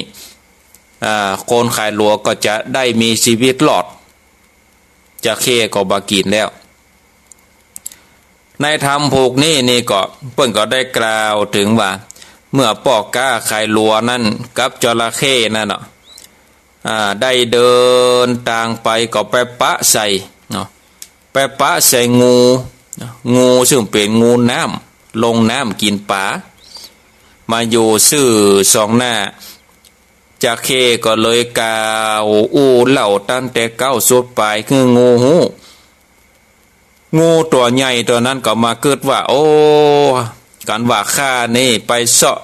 คนไข่หลัวก็จะได้มีชีวิตรอดจระเข้ก็บากินแล้วในธรรมผูกนี่ก็เพิ่นก็ได้กล่าวถึงว่าเมื่อปอกก้าไข่หลัวนั่นกับจระเข้นั่นเนาะได้เดินทางไปก็ไปปะใส่เนาะไปปะใส่งูซึ่งเป็นงูน้ำลงน้ำกินปลามาอยู่ซื่อสองหน้าจระเข้ก็เลยกล่าวเหล่าตั้งแต่เก้าสุดปลายคืองูตัวใหญ่ตัวนั้นก็มาเกิดว่ากันว่าข้านี่ไปเสาะ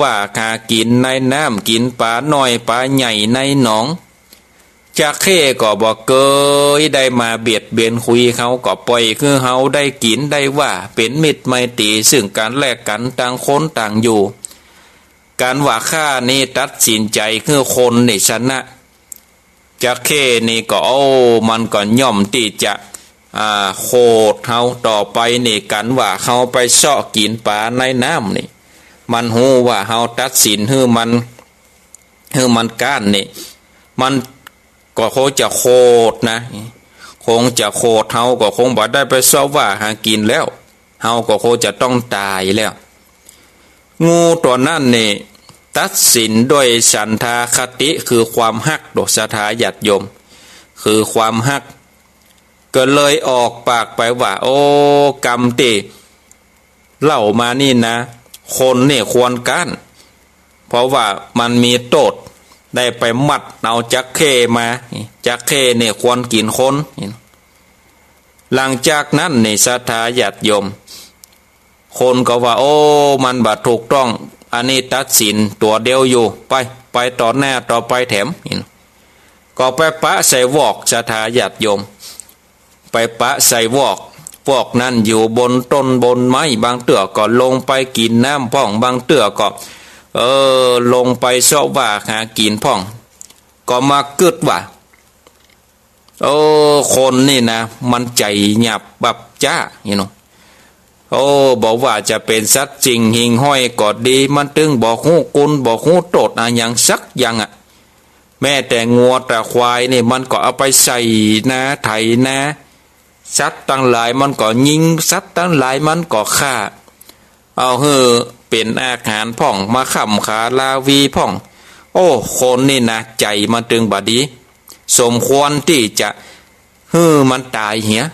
ว่าหากินในน้ำกินปลาน้อยปลาใหญ่ในหนองจระเข้ก็บอกเกยได้มาเบียดเบียนคุยเขาก็ปล่อยคือเขาได้กินได้ว่าเป็นมิตรไมตรีซึ่งการแลกกันต่างคนต่างอยู่การว่าข้านี่ตัดสินใจคือคนนี่ชนะจระเข้นี่ก็มันก็ย่อมที่จะโคดเฮาต่อไปนี่กันว่าเฮาไปเสาะกินปลาในน้ำนี่มันฮู้ว่าเฮาตัดสินมันก้านนี่มันก็คงจะโคดนะคงจะโคดเฮาก็คงบ่ได้ไปเสาะว่าหากินแล้วเฮาก็คงจะต้องตายแล้วงูตัวนั้นนี่ตัดสินด้วยฉันทาคติคือความฮักดอกศรัทธาญาติโยมคือความฮักก็เลยออกปากไปว่ากรรมที่เล่ามานี่นะคนนี่ควรก้านเพราะว่ามันมีโทษได้ไปมัดเอาจักเข้มาจักเข้นี่ควรกินคนหลังจากนั้นนี่ศรัทธาญาติโยมคนก็ว่ามันบัดถูกต้องอันนี้ตัดสินตัวเดียวอยู่ไปต่อหน้าต่อไปแถมก็ไปปะใส่วอกศรัทธาญาติโยมไปปะใส่วอกนั่นอยู่บนต้นบนไม้บางเตื้อก็ลงไปกินน้ำพ่องบางเตื้อก็ลงไปเสาะว่าหากินพ่องก็มากึดว่าคนนี่นะมันใจหยับบับจ้าบอกว่าจะเป็นสัตว์จริงหิงห้อยก็ดีมันตึงบอกหูกุลบอกหูโตดอย่างสักอย่างแม้แต่งัวแต่ควายนี่มันก็เอาไปใส่นะไถนะสัตว์ตั้งหลายมันก็ยิงสัตว์ตั้งหลายมันก็ฆ่าเอาเป็นอาหารพ่องมาขำขาลาวีพ่องคนนี่นะใจมันตึงบดีสมควรที่จะมันตายเหี้ย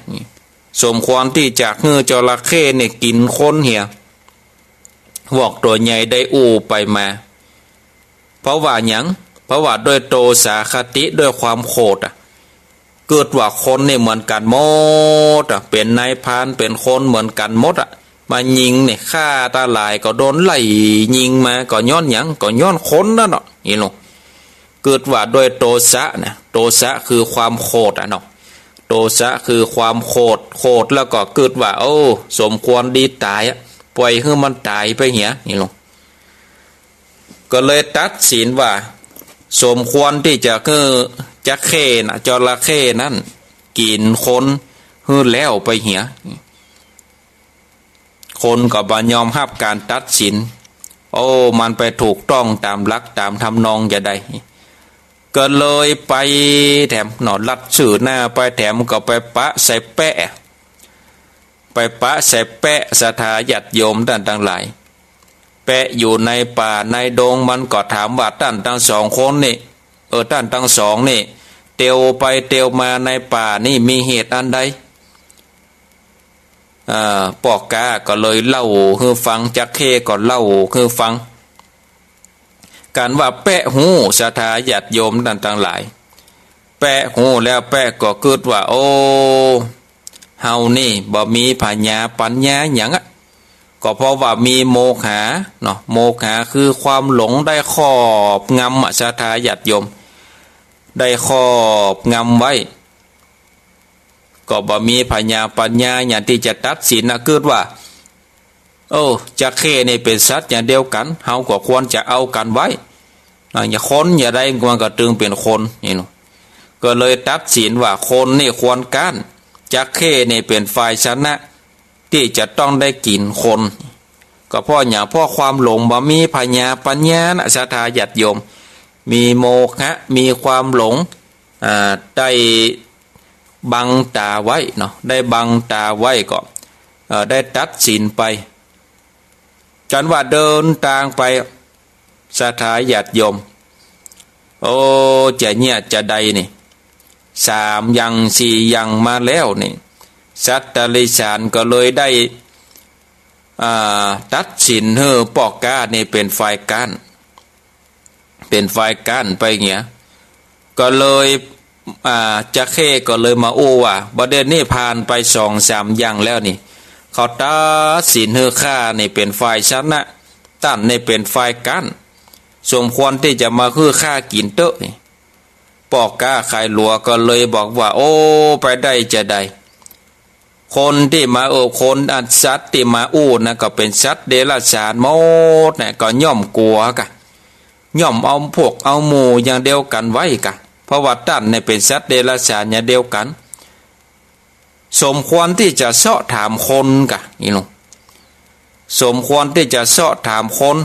สมควรที่จะจระเข้เนี่ยกินคนเหี้ยวอกตัวใหญ่ได้ไปมาเพราะว่าหยังเพราะว่าด้วยโตสาคติด้วยความโคตรเกิดว่าคนนี่เหมือนกันหมดเป็นนายพรานเป็นคนเหมือนกันหมดมายิงเนี่ยฆ่าตาลายก็โดนไล่ยิงมาก็ย้อนหยังก็ย้อนคนนั่นเนาะนี่เนาะเกิดว่าด้วยโตสะนะโตสะคือความโคตรเนาะโตสะคือความโคตรแล้วก็เกิดว่าสมควรดีตายปล่อยให้มันตายไปเหี้ยนี่เนาะ ก็เลยตัดสินว่าสมควรที่จะจะเข้นะจระเข้นั้นกินคนฮื้อแล้วไปเหียคนก็บ่ยอมรับการตัดสินโอ้มันไปถูกต้องตามหลักตามทำนองจะได้ก็เลยไปแถมหนอดลัดสื่อหน้าไปแถมก็ไปปะใส่แปะไปปะใส่แปะสถาญาติโยมท่านทั้งหลายแปะอยู่ในป่าในดงมันก็ถามว่าท่านทั้งสองคนนี่ท่านทั้งสองนี่เตียวไปเตียวมาในป่านี่มีเหตุอันใดปอกกาก็เลยเล่าคือฟังจักเข้ก็เล่าคือฟังการว่าแปะหูสถาญาติโยมท่านทั้งหลายแปะหูแล้วแปะก็เกิดว่าโอ้เฮานี่บ่มีปัญญาหยังก็เพราะว่ามีโมหะเนาะโมหะคือความหลงได้ครอบงำสถาญาติโยมได้ครอบงำไว้ก็บ่มีปัญญาอย่างที่จะตัดสินนะเกิดว่าโอ้จักเข้นี่เป็นสัตว์อย่างเดียวกันเฮาก็ควรจะเอากันไว้อย่าคนอย่าได้มันก็ตึงเป็นคนนี่เนาะก็เลยตัดสินว่าคนนี่ควรกันจักเข้นี่เป็นฝ่ายชนะที่จะต้องได้กินคนก็เพราะอย่างเพราะความหลงบ่มีปัญญานะศรัทธาญาติโยมมีโมหะมีความหลงได้บังตาไว้เนาะได้บังตาไว้ก็ได้ตัดสินไปกันว่าเดินทางไปศรัทธาญาติโยมโอ้จะเนี่ยจะใดนี่3อย่าง4อย่างมาแล้วนี่สัตตลิสานก็เลยได้ตัดสินปอกกานี่เป็นฝ่ายก้านไปเงี้ยก็เลยจักเข้ก็เลยมาอู้ว่าประเด็นนี้ผ่านไป2-3อย่างแล้วนี่เขาตัดสินข้านี่เป็นฝ่ายชนะตั้นนี่เป็นฝ่ายก้านสมควรที่จะมาฆ่ากินเตอะนี่ปอกกาไข่หลัวก็เลยบอกว่าโอ้ไปได้จะได้คนที่มาคนอันสัตว์ที่มาอู้นะก็เป็นสัตว์เดรัจฉานหมดเนี่ยก็ย่อมกลัวกะย่อมเอาพวกเอาหมู่อย่างเดียวกันไว้กะเพราะว่าตั้นเนี่ยเป็นสัตว์เดรัจฉานอย่างเดียวกันสมควรที่จะเสาะถามคนกะนี่ลุงสมควรที่จะเสาะถามคน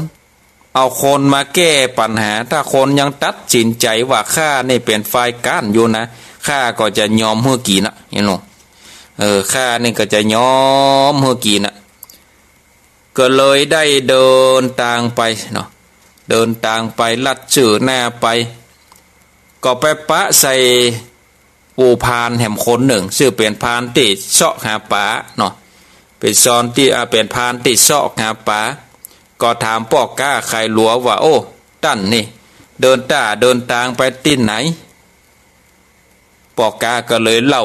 เอาคนมาแก้ปัญหาถ้าคนยังตัดสินใจว่าข้านี่เป็นฝ่ายก้านอยู่นะข้าก็จะยอมให้กินนะนี่ลุงข้านี่ก็จะยอมให้กินนะก็เลยได้เดินทางไปเนาะเดินทางไปลัดชื่อหน้าไปก็ไปปะใส่ปูพานแห่มคนหนึ่งชื่อเป็นพานที่เสาะหาปลาเนาะเป็นซอนที่เป็นพานที่เสาะหาปลาก็ถามปอกกาไข่หลัวว่าโอ้ตั้นนี่เดินทางไปที่ไหนปอกกาก็เลยเล่า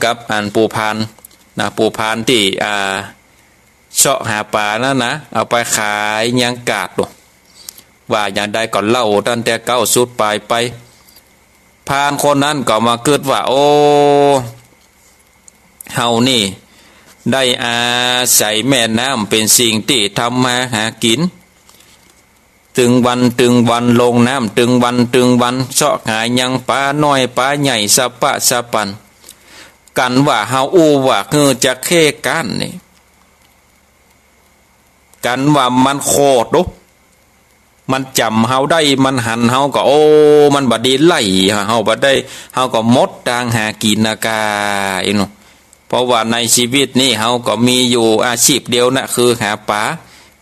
กับอันปูพานนะปูพานที่เสาะหาปลานั่นนะเอาไปขายยังกาดหรอว่าอย่างใดก็เล่าตั้งแต่เก้าสุดปลายไปพานคนนั้นก็มาเกิดว่าโอ้เฮานี่ได้อาศัยแม่น้ำเป็นสิ่งที่ทำมาหากินตึงวันลงน้ำตึงวันเสาะหายังปลาน้อยปลาใหญ่สะปะสะปันกันว่าเฮาอู้ว่าจะเข้กันนี่กันว่ามันโคตรดุมันจำเฮาได้มันหันเฮาก็โอ้มันบัดดีไล่เฮาบัดได้เฮาก็มดทางหากินนากาอีโนเพราะว่าในชีวิตนี้เฮาก็มีอยู่อาชีพเดียวนะคือหาปลา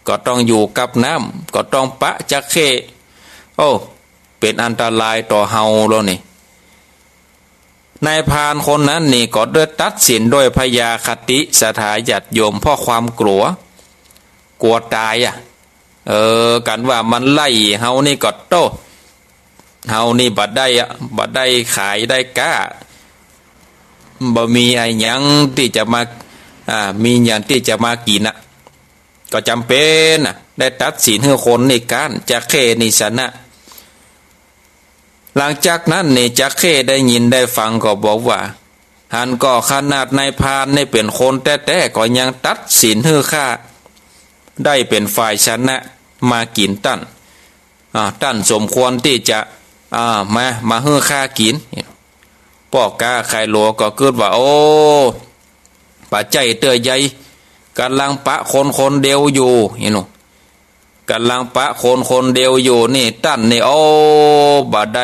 ก็ต้องอยู่กับน้ำก็ต้องปะจักเข้โอ้เป็นอันตรายต่อเฮาแล้วนี่นายพรานคนนั้นนี่ก็ได้ตัดสินโดยพยาคติสถาญาติโยมเพราะความกลัวตายกันว่ามันไล่เฮานี่ก็โตเฮานี่บัดได้ขายได้ก้าบ่มีไอ้หยังที่จะมามีอย่างที่จะมากินน่ะก็จำเป็นน่ะได้ตัดสินให้คนนี่กันจักเข้นี่ชนะหลังจากนั้นนี่จักเข้ได้ยินได้ฟังก็บอกว่าหันก็ขนาดนายพรานนี่เป็นคนแท้ๆก็ยังตัดสินให้ข้าได้เป็นฝ่ายชนะมากินตั้น ท่านสมควรที่จะมาเฮือข้ากินปอกกาไข่หลัวก็เกิดว่าโอ้ปัจจัยเตอใหญ่กำลังปะคนเดียวอยู่กำลังปะคนเดียวอยู่นี่ตั้นนี่โอ้บาไ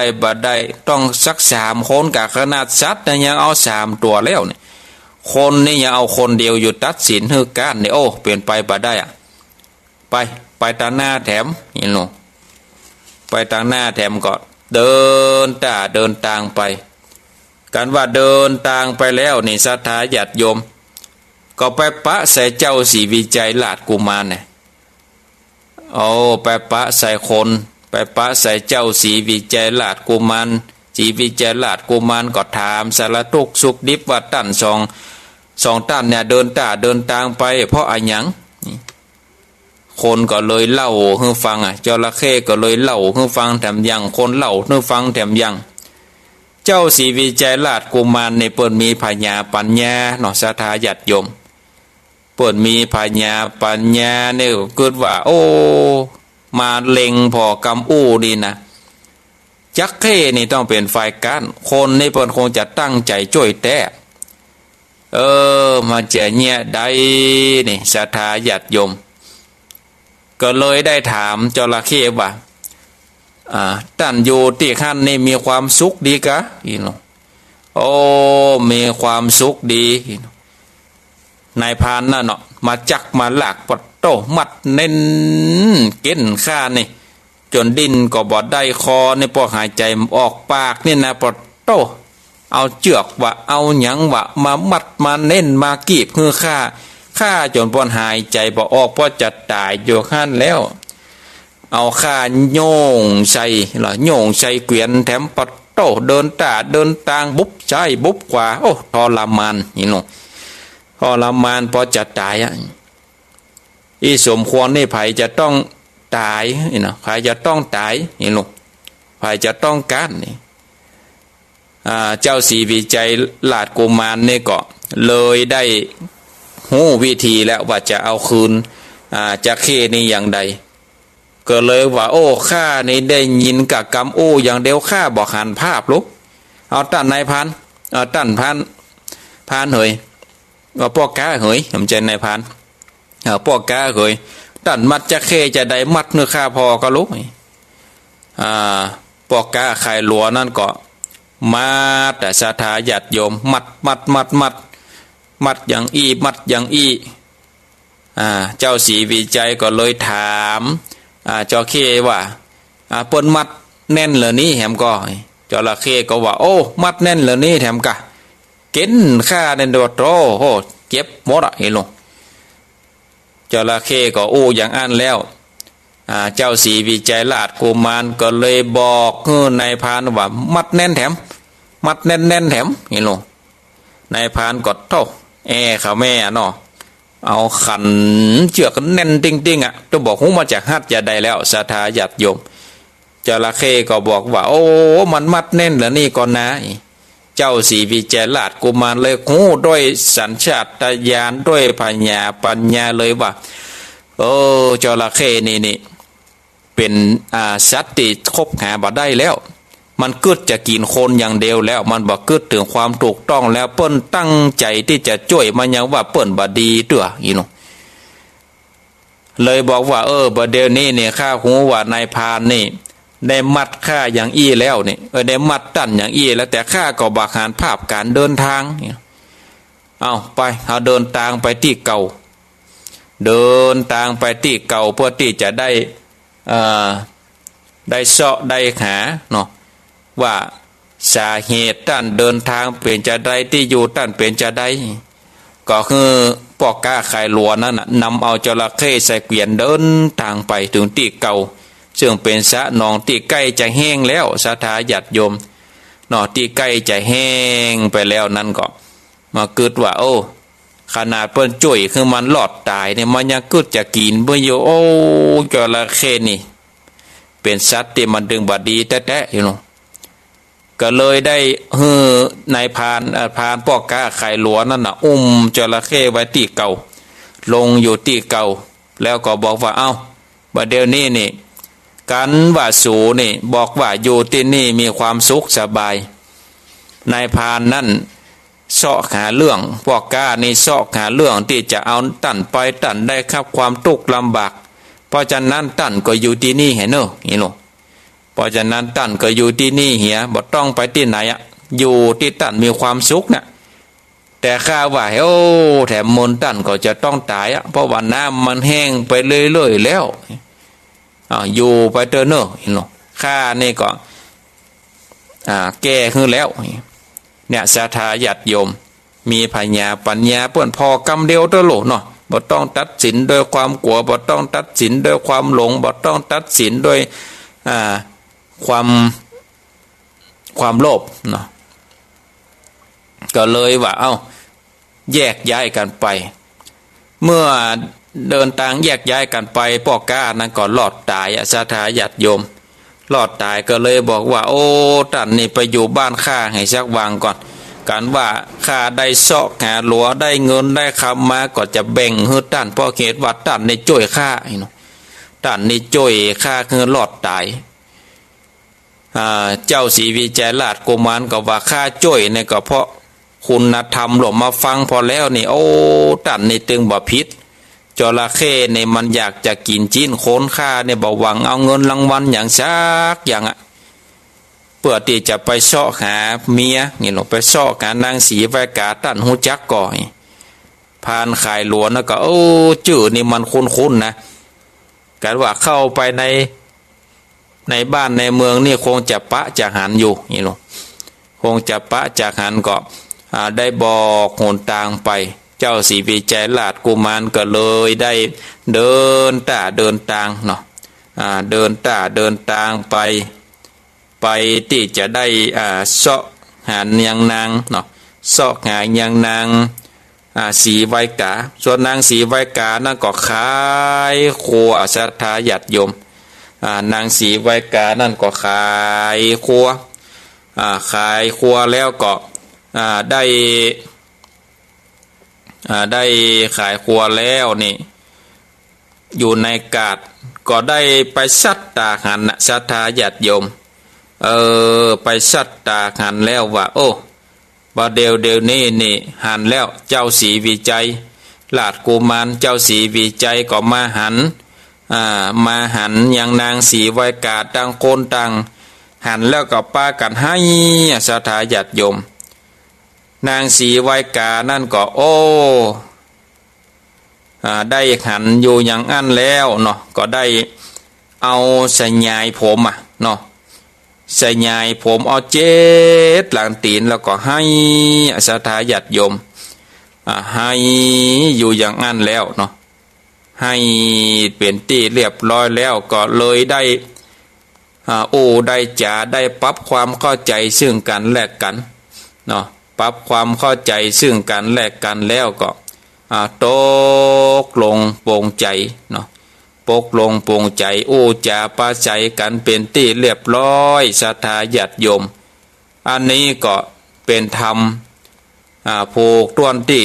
ด้ต้องสัก3 คนกับขนาดสัตว์ยังเอา3 ตัวแล้วนี่คนนี่ยังเอาคนเดียวอยู่ตัดสินฮือการนี่โอ้เปลี่ยนไปบาได้ไปตางหน้าแถมไปตางหน้าแถมก็เดินทางไปกันว่าเดินทางไปแล้วนี่ศรัทธาญาติโยมก็ไปปะใส่เจ้าศรีวิจัยราชกุมารเนี่ยไปปะใส่คนไปปะใส่เจ้าศรีวิจัยราชกุมารศรีวิจัยราชกุมารก็ถามสารทุกข์สุขดิบว่าตั้นสองตั้นเนี่ยเดินทางไปเพราะอะไรหยังคนก็เลยเล่าให้ฟังจระเข้ก็เลยเล่าให้ฟังแถมยังคนเล่าให้ฟังแถมยังเจ้าศรีวิจัยราชกุมารในเปิดมีพญาปัญญาเนาะศรัทธาญาติโยมเปิดมีพญาปัญญาเนี่ยเกิดว่าโอ้มาเล็งพอกำอู้ดีนะจักเข้นี่ต้องเป็นฝ่ายการคนในเปิดคงจะตั้งใจช่วยแต่มาเจเนี่ยได้นี่ศรัทธาญาติโยมก็เลยได้ถามจระเข้ว่าท่านอยู่ที่ขั้นนี่มีความสุขดีกะโอ้มีความสุขดีนายพานน่ะเนาะมาจักมาหลากปดโตมัดเน้นเก้นข้านี่จนดินก็บอดได้คอในพอหายใจออกปากนี่นะปดโตเอาเจือกว่าเอาหยังว่ามามัดมาเน้นมากีบคือข้าจนปอนหายใจบ่ออกเพราะจะตายอยู่ขั้นแล้วเอาข้าโยงใส่โยงใส่เกวียนแถมปดโตเดินทางบุบใช่บุบกว่าโอ้ทรมานทรมานพอจะตายอีสมควรนี่ไผจะต้องตายไผจะต้องตายไผจะต้องการนี่เจ้าศรีวิจัยราชกุมารนี่ก็เลยได้หูวิธีแล้วว่าจะเอาคืนจะเข้นี่อย่างใดก็เลยว่าโอ้ข้านี่ได้ยินกับกำอู้อย่างเดียวข้าบอกหันภาพลุกเอาตั้นนายพันตั้นพันเหยว่าป้อกาเหยผมใจนายพันป้อกาเหยตั้นมัดจะเข้จะได้มัดเนื้อข้าพอก็ลุกป้อกาไข่หลัวนั่นก็มาแต่ศรัทธาญาติโยมมัดอย่างอี้เจ้าศรีวิจัยก็เลยถามจระเข้ว่าเปิ้นมัดแน่นเหรอนี่แถมก็จระเข้ก็ว่าโอ้มัดแน่นเหรอนี่แถมกะเก็นข้าในตัวโตโอ้เจ็บหมดเห็นลงจระเข้ก็อู้อย่างอันแล้วเจ้าศรีวิจัยราชกุมารก็เลยบอกนายพรานว่ามัดแน่นแถมมัดแน่นแถมเห็นลงนายพรานก็โตเขาแม่เนาะเอาขันเชือกแน่นจริงๆจะบอกหูมาจากฮัดจะได้แล้วศรัทธาญาติโยมจระเข้ก็บอกว่าโอ้มันมัดแน่นเหรอนี่ก่อนนะเจ้าศรีวิจัยราชกุมารเลยหูด้วยสัญชาตญาณด้วยปัญญาเลยว่าจระเข้นี่เป็นสัตว์ที่คบหาบ่ได้แล้วมันกึดจะกินคนอย่างเดียวแล้วมันบอกกึดถึงความถูกต้องแล้วเปิ้นตั้งใจที่จะช่วยมันยังว่าเปิ้นบดีตัวเลยบอกว่าบัดเดี๋ยวนี้เนี่ยข้าหูว่านายพรานนี่ได้มัดข้าอย่างอี้แล้วนี่ได้มัดตั้นอย่างอี้แล้วแต่ข้าก็บักหานภาพการเดินทางเอาไปเอาเดินทางไปที่เก่าเดินทางไปที่เก่าเพื่อที่จะได้เสาะได้หาเนาะว่าสาเหตุท่านเดินทางเป็นจะได้ที่อยู่ท่านเป็นจะได้ก็คือปอกกาไข่หลัวนั่นนำเอาจระเข้ใส่เกวียนเดินทางไปถึงที่เก่าซึ่งเป็นสระหนองที่ใกล้จะแห้งแล้วศรัทธาญาติโยมหนองที่ใกล้จะแห้งไปแล้วนั่นก็มาเกิดว่าขนาดเปิ้นจ่วยคือมันหลอดตายเนี่ยมันยังเกิดจะกินเบื่ออยู่จระเข้นี่เป็นสัตว์ที่มันดึงบดีแท้ๆก็เลยได้นายพานปอกกาไข่หลัวนั่นน่ะจระเข้ไว้ที่เก่าลงอยู่ที่เก่าแล้วก็บอกว่าบัดเดี๋ยวนี้นี่ กันว่าสูนี่บอกว่าอยู่ที่นี่มีความสุขสบายนายพรานนั่นเสาะหาเรื่องพวกกล้านี่เสาะหาเรื่องที่จะเอาตั้นไปตั้นได้ครับความทุกข์ลำบากเพราะฉะนั้นตั้นก็อยู่ที่นี่เห็นเนอะนี่หรอเพราะฉะนั้นตั้นก็อยู่ที่นี่เหียบ่ต้องไปที่ไหนอะอยู่ที่ตั้นมีความสุขนะแต่ข้าว่าโอ้แถมมนตั้นก็จะต้องตายอะเพราะว่าน้ำมันแห้งไปเรื่อยๆแล้วอยู่ไปเถอะเนอะเห็นหรอข้านี่ก็แก่ขึ้นแล้วเนี่ยศรัทธาญาติโยมมีปัญญาเพื่อนพอกำเดียวเด้อโหลเนาะบ่ต้องตัดสินโดยความกลัวบ่ต้องตัดสินโดยความหลงบ่ต้องตัดสินโดยความโลภเนาะก็เลยว่าแยกย้ายกันไปเมื่อเดินทางแยกย้ายกันไปพ่อกล้านั้นก็รอดตายศรัทธาญาติโยมรอดตายก็เลยบอกว่าโอ้ท่านนี่ไปอยู่บ้านข้าให้ชักวางก่อนการว่าข้าได้เสาะหาหลัวได้เงินได้คำมาก็จะแบ่งให้ท่านเพราะเหตุว่าท่านในจ่วยข้าท่านนี่จ่วยข้าคือรอดตายเจ้าศรีวิจัยราชกุมารก็ว่าข้าจ่วยเนี่ยก็เพราะคุณธรรมหลบมาฟังพอแล้วนี่โอ้ท่านนี่ตึงบ่ผิดจระเข้เนี่ยมันอยากจะกินจิ้นโคนข้าเนี่ยบ่หวังเอาเงินรางวัลอย่างซักอย่างเพื่อที่จะไปเสาะหาเมียนี่หรอไปเสาะหานางศรีไวกาตั้นหูจักก่อยพานขายหลวงแล้วก็โอ้จื่อนี่มันคุ้นๆนะกันว่าเข้าไปในบ้านในเมืองนี่คงจะปะจะหันอยู่นี่หรอคงจะปะจะหันก็ได้บอกหนทางไปเจ้าศรีวิจัยราชกุมารก็เลยได้เดินทางเนาะเดินทางไปที่จะได้เสาะหายังนางเนาะเสาะหายังนางศรีไวกาส่วนนางศรีไวกานั่นก็ขายครัวศรัทธาญาติโยมนางศรีไวกานั่นก็ขายครัวแล้วก็ได้ขายครัวแล้วนี่อยู่ในกาดก็ได้ไปสัตตาหันศรัทธาญาติโยมไปสัตตาหันแล้วว่าโอ้บ่เดี๋ยวนี่หันแล้วเจ้าศรีวิจัยราชกุมารเจ้าศรีวิจัยก็มาหันอย่างนางศรีไวกาต่างคนต่างหันแล้วก็ป้ากันให้ศรัทธาญาติโยมนางศรีไวกานั่นก็โอ้ได้หันอยู่อย่างอันแล้วเนาะก็ได้เอาสายยายผมเนาะสายยายผมเอา7หลังตีนแล้วก็ให้ศรัทธาญาติโยมให้อยู่อย่างอันแล้วเนาะให้เป็นที่เรียบร้อยแล้วก็เลยได้ได้จ่าได้ปรับความเข้าใจซึ่งกันและกันเนาะปรับความเข้าใจซึ่งกันและกันแล้วก็ตกลงปรงใจเนาะปกลงปรงใจจาปาใจกันเป็นที่เรียบร้อยศรัทธาญาติโยมอันนี้ก็เป็นธรรมผูกต้นที่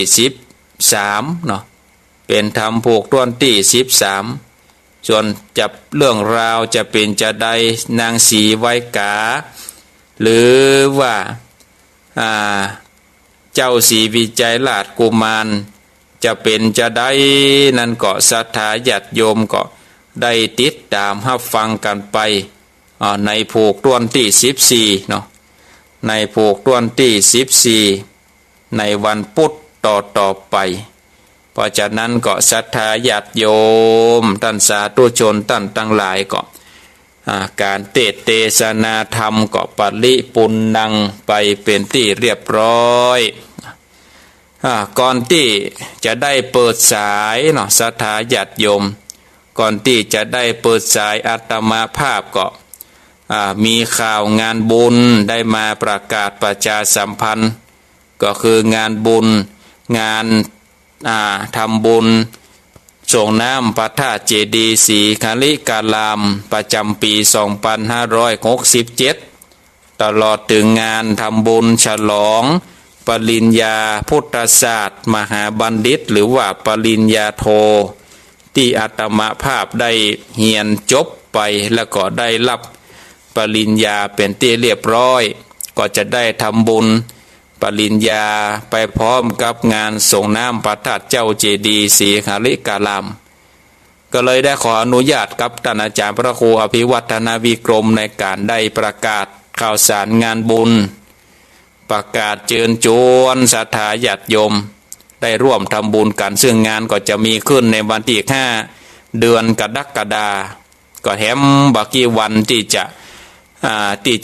13เนาะเป็นธรรมผูกต้นที่13ส่วนจับเรื่องราวจะเป็นจะใดนางศรีไวกาหรือว่าเจ้าศรีวิจัยราชกุมารจะเป็นจะได้นั่นก็ศรัทธาญาติโยมก็ได้ติดตามรับฟังกันไปในผูกต้นที่14เนาะในผูกต้นที่14ในวันพุธต่อไปเพราะฉะนั้นก็ศรัทธาญาติโยมท่านสาธุชนท่านทั้งหลายก็การเทศนาธรรมก็ปริปุณนังไปเป็นที่เรียบร้อยก่อนที่จะได้เปิดสายเนาะศรัทธาญาติโยมก่อนที่จะได้เปิดสายอาตมาภาพก็มีข่าวงานบุญได้มาประกาศประชาสัมพันธ์ก็คืองานบุญงานทำบุญส่งน้ำพระธาตุเจดีย์ศรีคลิการามประจำปี2567ตลอดถึงงานทำบุญฉลองปริญญาพุทธศาสตร์มหาบัณฑิตหรือว่าปริญญาโท ที่อาตมาภาพได้เรียนจบไปแล้วก็ได้รับปริญญาเป็นที่เรียบร้อยก็จะได้ทำบุญปริญญาไปพร้อมกับงานส่งน้ำพระธาตุเจ้าเจดีย์ศรีหฤการามก็เลยได้ขออนุญาตกับท่านอาจารย์พระครูอภิวัฒนาวิกรมในการได้ประกาศข่าวสารงานบุญประกาศเชิญชวนศรัทธาญาติโยมได้ร่วมทำบุญกันซึ่งงานก็จะมีขึ้นในวันที่5 เดือนกรกฎาคมก็แถมบักกี่วันที่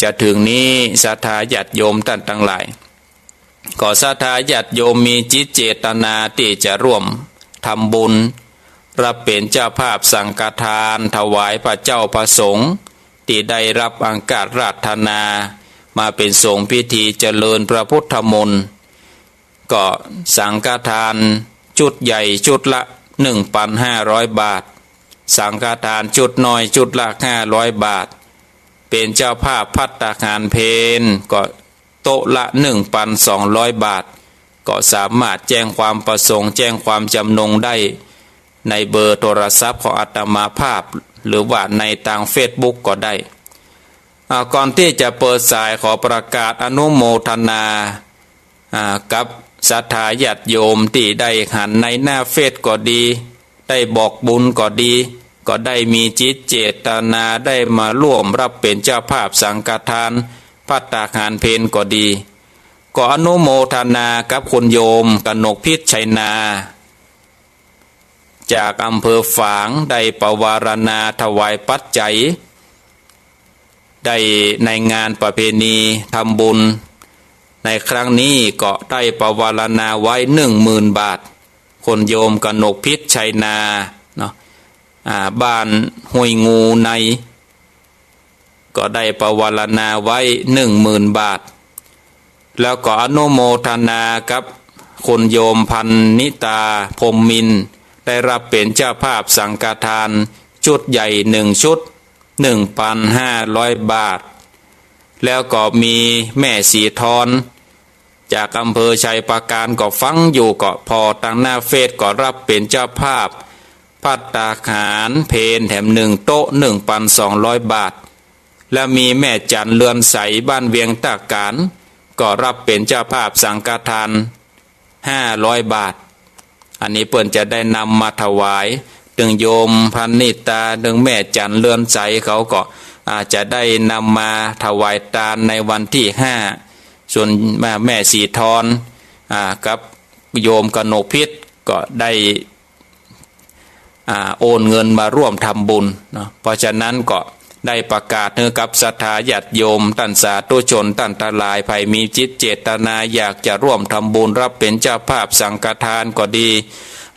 จะถึงนี้ศรัทธาญาติโยมท่านทั้งหลายก็ศรัทธาญาติโยมมีจิตเจตนาที่จะร่วมทำบุญรับเป็นเจ้าภาพสังฆทานถวายพระเจ้าประสงค์ที่ได้รับอังการราชนามาเป็นสงฆ์พิธีเจริญพระพุทธมนต์ก็สังฆทานชุดใหญ่ชุดละ 1,500 บาทสังฆทานชุดน้อยชุดละ500 บาทเป็นเจ้าภาพภัตตาหารเพลก็โต๊ะละ 1,200 บาทก็สามารถแจ้งความประสงค์แจ้งความจำนงได้ในเบอร์โทรศัพท์ของอาตมาภาพหรือว่าในทางเฟซบุ๊กก็ได้ก่อนที่จะเปิดสายขอประกาศอนุโมทนากับศรัทธาญาติโยมที่ได้หันในหน้าเฟซก็ดีได้บอกบุญก็ดีก็ได้มีจิตเจตนาได้มาร่วมรับเป็นเจ้าภาพสังฆทานภัตตาหารเพลก็ดีก็อนุโมทนากับคุณโยมกนกพิษชัยนาจากอำเภอฝางได้ปวารณาถวายปัจจัยได้ในงานประเพณีทำบุญในครั้งนี้ก็ได้ปวารณาไว้ 10,000 บาทคนโยมกนกพิษชัยนาเนาะบ้านห้วยงูในก็ได้ปวารณาไว้ 10,000 บาทแล้วก็อนุโมทนากับคนโยมพันนิตาพรหมมินทร์ได้รับเป็นเจ้าภาพสังฆทานชุดใหญ่1 ชุด 1,500 บาทแล้วก็มีแม่สีทอนจากอำเภอชัยปราการก็ฟังอยู่ก็พอตั้งหน้าเฟซก็รับเป็นเจ้าภาพภัตตาหารเพลแถม1 โต๊ะ 1,200 บาทและมีแม่จันเรือนใสบ้านเวียงตาการก็รับเป็นเจ้าภาพสังฆทาน500 บาทอันนี้เปิ้นจะได้นำมาถวายดึงโยมพันนิตาดึงแม่จันเรือนใสเขาก็อาจจะได้นำมาถวายทานในวันที่5ส่วนแม่สีทอนกับโยมกนกพิษก็ได้โอนเงินมาร่วมทำบุญเนาะเพราะฉะนั้นก็ได้ประกาศให้กับศรัทธาญาติโยมท่านสาธุชนท่านทั้งหลายภัยมีจิตเจตนาอยากจะร่วมทำบุญรับเป็นเจ้าภาพสังฆทานก็ดี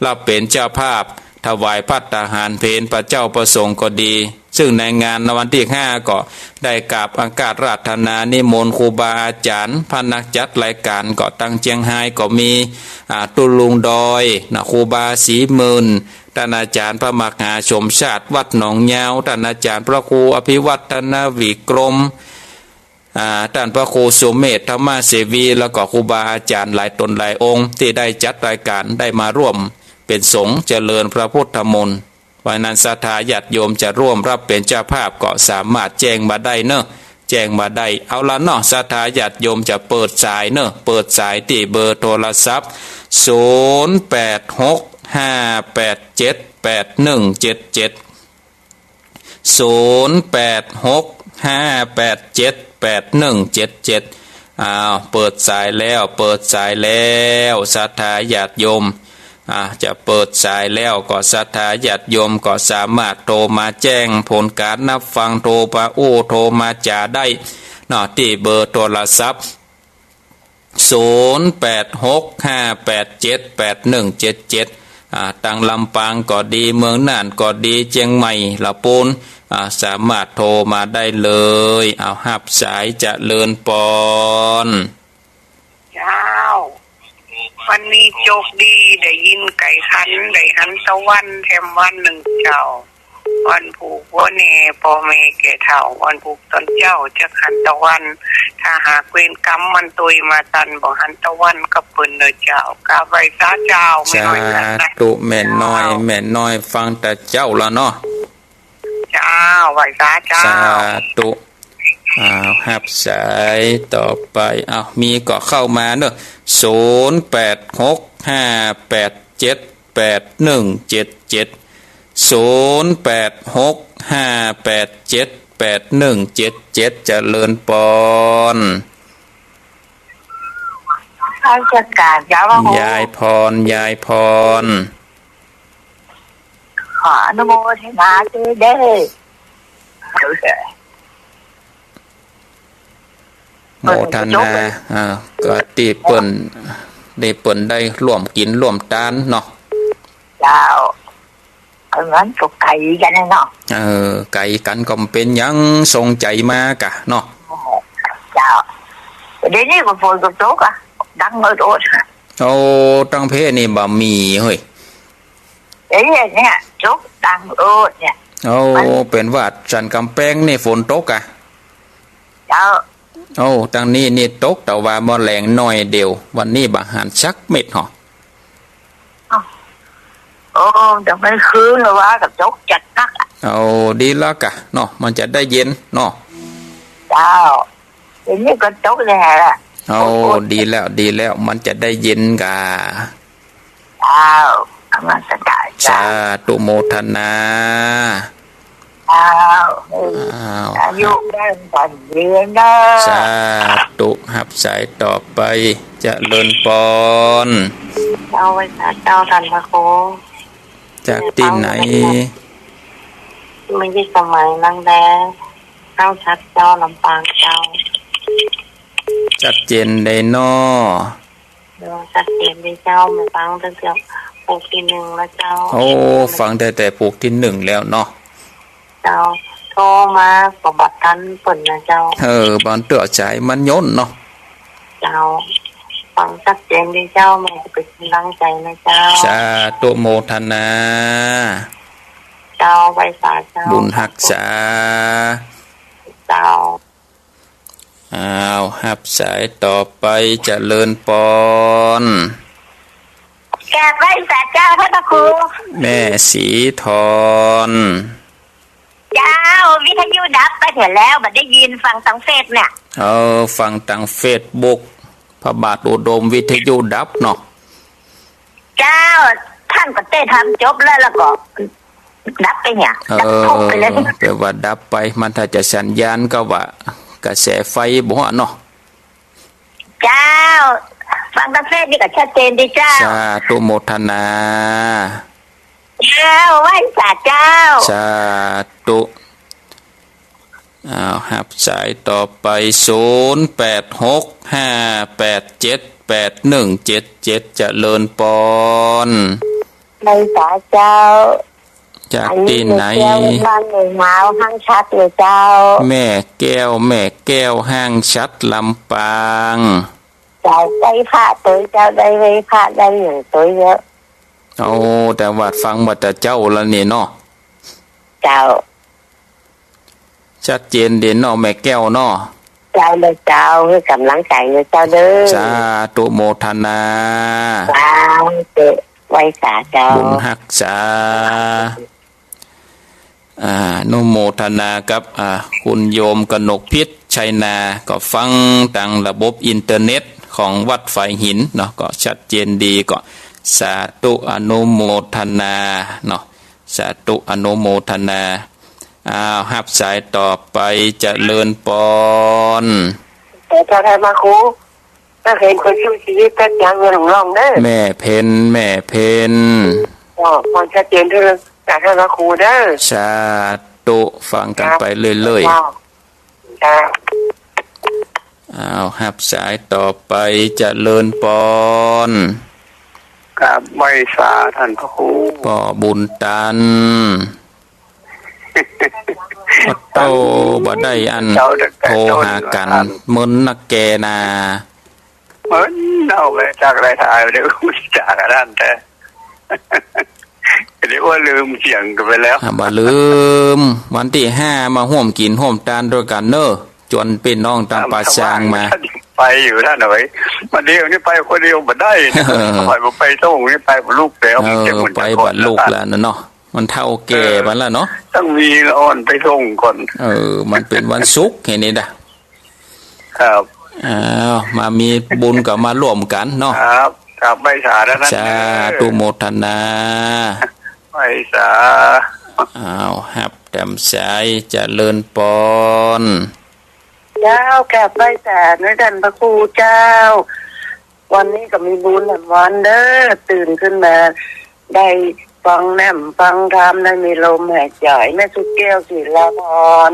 รับเป็นเจ้าภาพถวายภัตตาหารเพลพระเจ้าประสงค์ก็ดีซึ่งในงานในวันที่5ก็ได้กราบอังการราธนานิมนต์ครูบาอาจารย์พนักจัดรายการก็ตั้งเจียงไฮ้ก็มีตุลุงดอยครูบาศรีหมื่นท่านอาจารย์พระมหาชมชาติวัดหนองยาวท่านอาจารย์พระครูอภิวัฒนาวิกรมท่านพระครูสุเมธธรรมเสวีแล้วก็ครูบาอาจารย์หลายตนหลายองค์ที่ได้จัดรายการได้มาร่วมเป็นสงฆ์เจริญพระพุทธมนต์วันนั้นศรัทธาญาติโยมจะร่วมรับเป็นเจ้าภาพก็สามารถแจ้งมาได้เนอะแจ้งมาได้เอาละเนาะศรัทธาญาติโยมจะเปิดสายเนอะเปิดสายที่เบอร์โทรศัพท์0865878177เปิดสายแล้วศรัทธาญาติโยมจะเปิดสายแล้วก็ศรัทธาญาติโยมก็สามารถโทรมาแจ้งผลการนับฟังโทรมาโทรมาจ่าได้ที่เบอร์โทรศัพท์0865878177ตั้งลำปางก็ดีเมืองน่านก็ดีเชียงใหม่ละปูนสามารถโทรมาได้เลยเอาหับสายเจริญปอนเจ้าวันนี้โชคดีได้ยินไก่ขันได้หันตะวันแถมวันหนึ่งเจ้า วันผูกวันเนปอเมแก่เฒ่าวันผูกตอนเจ้าจะขันตะวันถ้าหากเวรกรรมมันตุยมาตันบ่หันตะวันก็เปิ้นเด้อเจ้ากาไว้ซาเจ้าไม่น้อยนะตุแม่น้อยฟังแต่เจ้าละเนาะเจ้าไว้ซาเจ้าสาธุหับสายต่อไปมีก็เข้ามาเนอะ08658781770865878177เจริญปอนราชการเจ้ายายพรขออนุโมทนาเด้อโมทนาก็ตีเปิ้นได้ร่วมกินร่วมทานเนาะเจ้างั้นก็ไก่กันเนาะไก่กันก็เป็นยังทรงใจมากะเนาะเจ้าเดี๋ยวนี้ก็ฝนก็ตกอ่ะดังโอดตั้งเพนี่บ่มีเฮ้ยเนี่ยตกดังโอดเนี่ยเป็นว่าสันกำแพงนี่ฝนตกอ่ะเจ้าตั้งนี้นี่ตกแต่ว่าบ่แรงน้อยเดียววันนี้บ่หันชักเม็ดหรอจะไม่คืนหรือว่ากับจกจัดนักดีแล้วกะเนาะมันจะได้เย็นเนาะเจ้าเดี๋ยวนี้ก็จกเลยแหละดีแล้วมันจะได้เย็นกะเจ้ากำลังจะได้สาธุโมทนาอายุได้ปันเดือนได้สาธุหับสายต่อไปจะเลินปอนเอาไว้เจ้าทันพระโคจากที่ไหนไม่ใช่สมัยนั่งแดงเจ้าชัดเจ้าลำปางเจ้าชัดเจนได้นอชัดเจนได้เจ้ามาฟังตั้งแต่ปลูกที่1แล้วเจ้าฟังแต่ปลูกที่1แล้วเนาะเจ้าโทรมาสมบัติกันเปิ่นนะเจ้าบอนเตือใจมันย่นเนาะเจ้าฟังชัดเจนได้เจ้าแม่จะเป็นกำลังใจนะเจ้าสาธุโมทนาเจ้าไว้สาเจ้าบุญรักษาเจ้าหับสายต่อไปเจริญปอนแกไว้สาเจ้าพระครูแม่สีทรเจ้าวิทยุดับไปเถอะแล้วบัดได้ยินฟังทางเฟซเนี่ยฟังทางเฟซบุ๊กพระบาทอุดมวิทยุดับเนาะเจ้าท่านก็เต้ทำจบแล้วก็ดับไปเนี่ยดับไปเลยแปลว่าดับไปมันถ้าจะสัญญาณก็ว่ากระแสไฟบ่เนาะเจ้าฟังทางเฟซนี่ก็ชัดเจนดีเจ้าสาธุโมทนาเจ้าไหว้สาเจ้าสาธุหับสายต่อไป0865878177เจริญปอนในสาเจ้าจากที่ไหนบ้านหนึ่งหาวห้างชัดเลยเจ้าแม่แก้วห้างชัดลำปางเจ้าได้พระตัวเจ้าได้ไว้พระได้อย่างตัวเยอะแต่ว่าฟังมาแต่เจ้าแล้วนี่เนาะเจ้าชัดเจนเด่นเนาะแม่แก้วเนาะเจ้าเลยเจ้าให้กำลังใจเลยเจ้าเด้อสาธุโมทนาสาธุไว้สาเจ้าบุญรักษานุโมทนากับคุณโยมกนกพิษชัยนาก็ฟังทางระบบอินเทอร์เน็ตของวัดไฟหินเนาะก็ชัดเจนดีก็สาธุอนุโมทนาเนาะสาธุอนุโมทนาหับสายต่อไปเจริญปอนพระธรรมครูถ้าเห็นคนสู้ชีวิตก็ยังเงินหลงร่องเด้อแม่เพนความชัดเจนเรื่องจากพระครูเด้อสาธุฟังกันไปเรื่อยๆหับสายต่อไปเจริญปอนกับไว้สาท่านพระครูป่อบุญตันโตบ่ได้อันโทรหากันมึนนักแกนาเหมือนเอาไปจากไรถ่ายเดี๋ยวจากกันแต่ เรียกว่าลืมเสียงกันไปแล้วบ่ลืมวันที่5มาร่วมกินร่วมทานด้วยกันเนอะจนเป็นน้องตามป่าช้างมาไปอยู่ท่านหน่อยมาเดียวนี่ไปคนเดียวบ่ได้ไปส่งนี่ไปบ่ลูกแล้วไปบ่ลูกแล้วเนาะมันเท่าแก่บัดแล้วเนาะต้องมีอ่อนไปส่งก่อนมันเป็นวันศุกร์เห็นนี่ดะครับมามีบุญกับมาร่วมกันเนาะครับครับใบสาแล้วนั่นสาธุโมทนาใบสาหับแต้มใสเจริญปอนเจ้าแก่ใบสาด้วยกันพระครูเจ้าวันนี้ก็มีบุญวันเด้อตื่นขึ้นมาได้ฟังแนมฟังธรรมได้มีลมหายใจแม่สุแก้วศิลาพร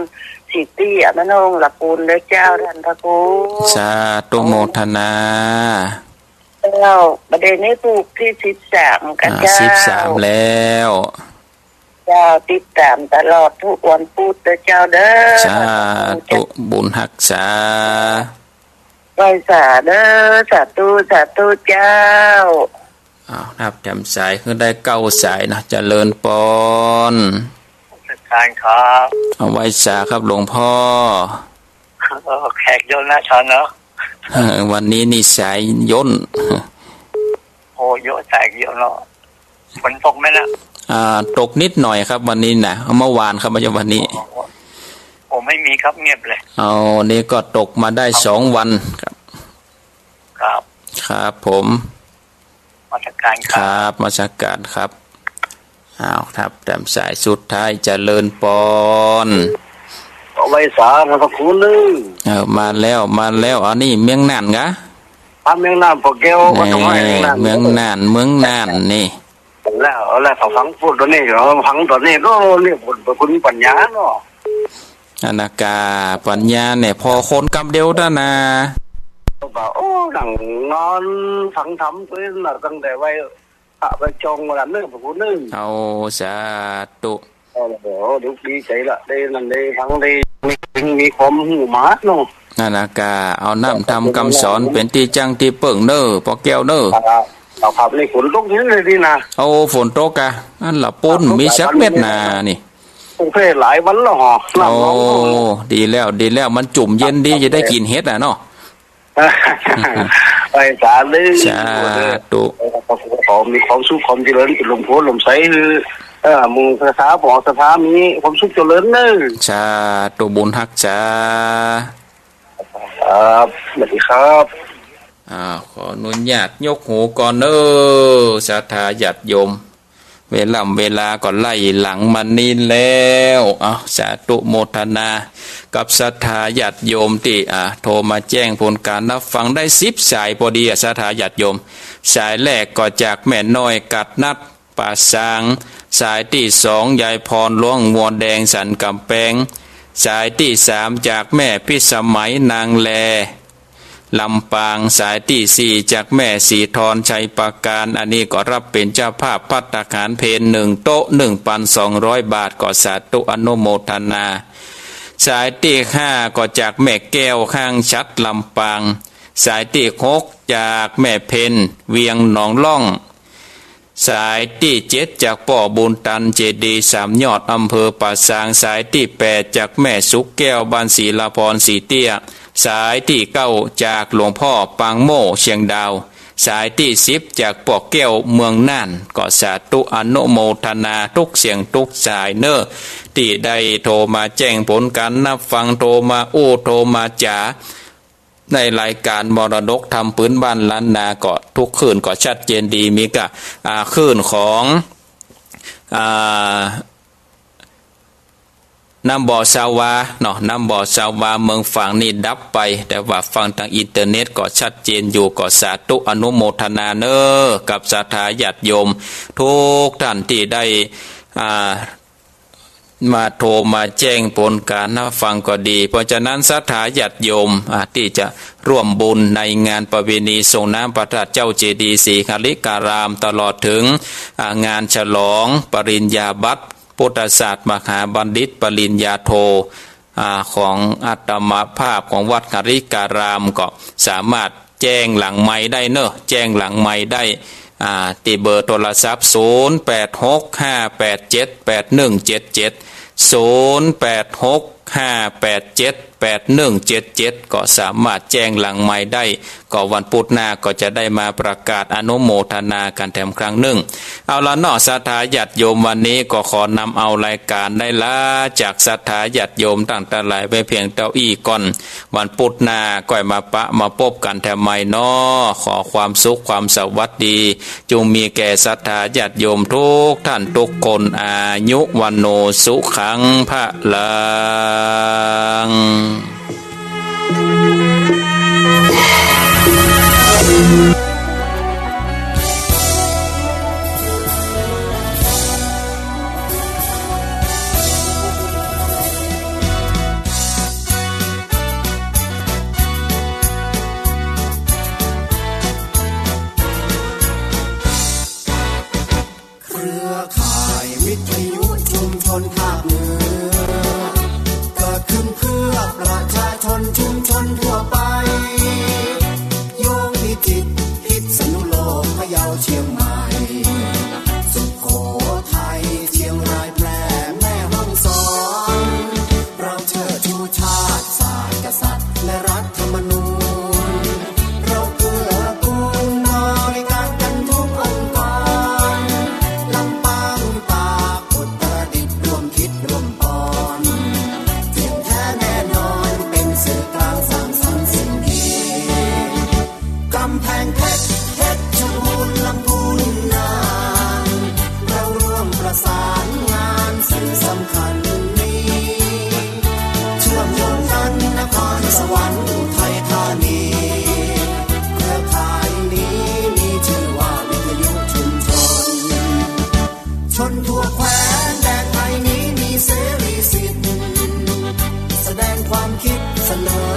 สิตี้อมนงหลับปูนด้วยเจ้าท่านพระครูสาธุโมทนาเจ้าประเด็นนี้ปลูกที่13กันเจ้า13แล้วเจ้าติดตามตลอดทุกวันพุธเจ้าเด้อสาธุบุญรักษาไหว้สาเด้อสาธุสาธุเจ้านับแถมสายคือได้9สายนะเจริญปอนการครับเอาไหว้สาครับหลวงพ่อแขกยนต์นะชันเนาะวันนี้นี่สายย่นโอ้เยอะแตกเยอะเนาะฝนตกไหมนะตกนิดหน่อยครับวันนี้นะเมื่อวานครับไม่ใช่วันนี้โอ้ไม่มีครับเงียบเลยนี่ก็ตกมาได้2วันครับครับผมมาจัดการครับมาจัดการครับครับแต้มสายสุดท้ายเจริญปอนไว้สาพระคุณนึงมาแล้วอันนี้เมืองน่านกะเมืองน่านพอแก้วก็ต้องให้เมืองน่านนี่แล้วเขาฟังพูดตัวนี้เราฟังตัวนี้ก็เรียกคุณปัญญาเนาะอนากาปัญญาเนี่ยพอคนกำเดียวด้านาโอ้หนังนอนฟังทำเพื่อนตั้งแต่ไว้ไปจงวันนึงพระคุณนึงสาธุดูดีใจละได้นั่นได้ฟังได้มีความหูมาเนาะนากาเอาน้ำทำคำสอนเป็นที่จังที่เปิ่งเนอพอแก้วเนอเราขับในฝนตกนี้เลยดีนะฝนตกอ่ะนั่นละปุ่นมีสักเม็ดนานี่โอเคหลายวันแล้วฮะดีแล้วมันจุ่มเย็นดีจะได้กินเฮ็ดเนาะไปสาเลยสาธุมีความสุขความเจริญเป็นลมโพลมใสมึงภาษาบอกสภามีความสุขเจริญเนอสาธุบุญฮักจ้าครับสวัสดีครับขออนุญาตยกหูก่อนศรัทธาญาติโยมเวลาก็ไล่หลังมันนี่แล้วสาธุโมทนากับศรัทธาญาติโยมที่โทรมาแจ้งผลการรับฟังได้10สายพอดีศรัทธาญาติโยมสายแรกก็จากแม่น้อยกัดนัดป่าซางสายที่2ยายพรล้วงวัวแดงสันกำแพงสายที่3จากแม่พิสมัยนางแลลำปางสายที่4จากแม่สีทรชัยปราการอันนี้ก็รับเป็นเจ้าภาพภัตตาหารเพล1โต๊ะ 1,200 บาทก็สาธุอนุโมทนาสายที่5ก็จากแม่แก้วข้างชัดลำปางสายที่6จากแม่เพนเวียงหนองล่องสายที่7จากป่อบุญตันเจดี3ยอดอำเภอป่าซางสายที่8จากแม่สุกแก้วบ้านศรีลาพรสีเตี้ยสายที่9จากหลวงพ่อปางโม่เชียงดาวสายที่10จากปอกแก้วเมืองน่านก็สาธุอนุโมทนาทุกเสียงทุกสายที่ได้โทรมาแจ้งผลการนับฟังโทรมาโทรมาจ๋าในรายการมรดกธรรมพื้นบ้านล้านนาก็ทุกคืนก็ชัดเจนดีมีกะคืนของน้ำบ่อซาวาเนาะน้ำบ่อซาวาเมืองฝั่งนี่ดับไปแต่ว่าฝั่งทางอินเทอร์เน็ตก็ชัดเจนอยู่ก็สาธุอนุโมทนากับศรัทธาญาติโยมทุกท่านที่ได้มาโทรมาแจ้งผลการนับฟังก็ดีเพราะฉะนั้นศรัทธาญาติโยมที่จะร่วมบุญในงานประเพณีส่งน้ำพระธาตุเจ้าเจดีย์ศรีคลิการามตลอดถึงงานฉลองปริญญาบัตรพุทธศาสตร์มหาบัณฑิตปริญญาโทของอาตมาภาพของวัดคลิการามก็สามารถแจ้งหลังไม้ได้แจ้งหลังไม้ได้ ติเบอร์โทรศัพท์0865878177 0865878177ก็สามารถแจ้งหลังไมค์ได้ก็วันพุธหน้าก็จะได้มาประกาศอนุโมทนากันแถมครั้งหนึ่งเอาละเนาะศรัทธาญาติโยมวันนี้ก็ขอนำเอารายการได้ละจากศรัทธาญาติโยมตั้งแต่หลายไปเพียงเต้าอี้ก่อนวันพุธหน้าก็มาปะมาพบกันแถมไมค์เนาะขอความสุขความสวัสดีจงมีแก่ศรัทธาญาติโยมทุกท่านทุกคนอายุวันโนสุขังพะลังแสดงความคิดเสนอ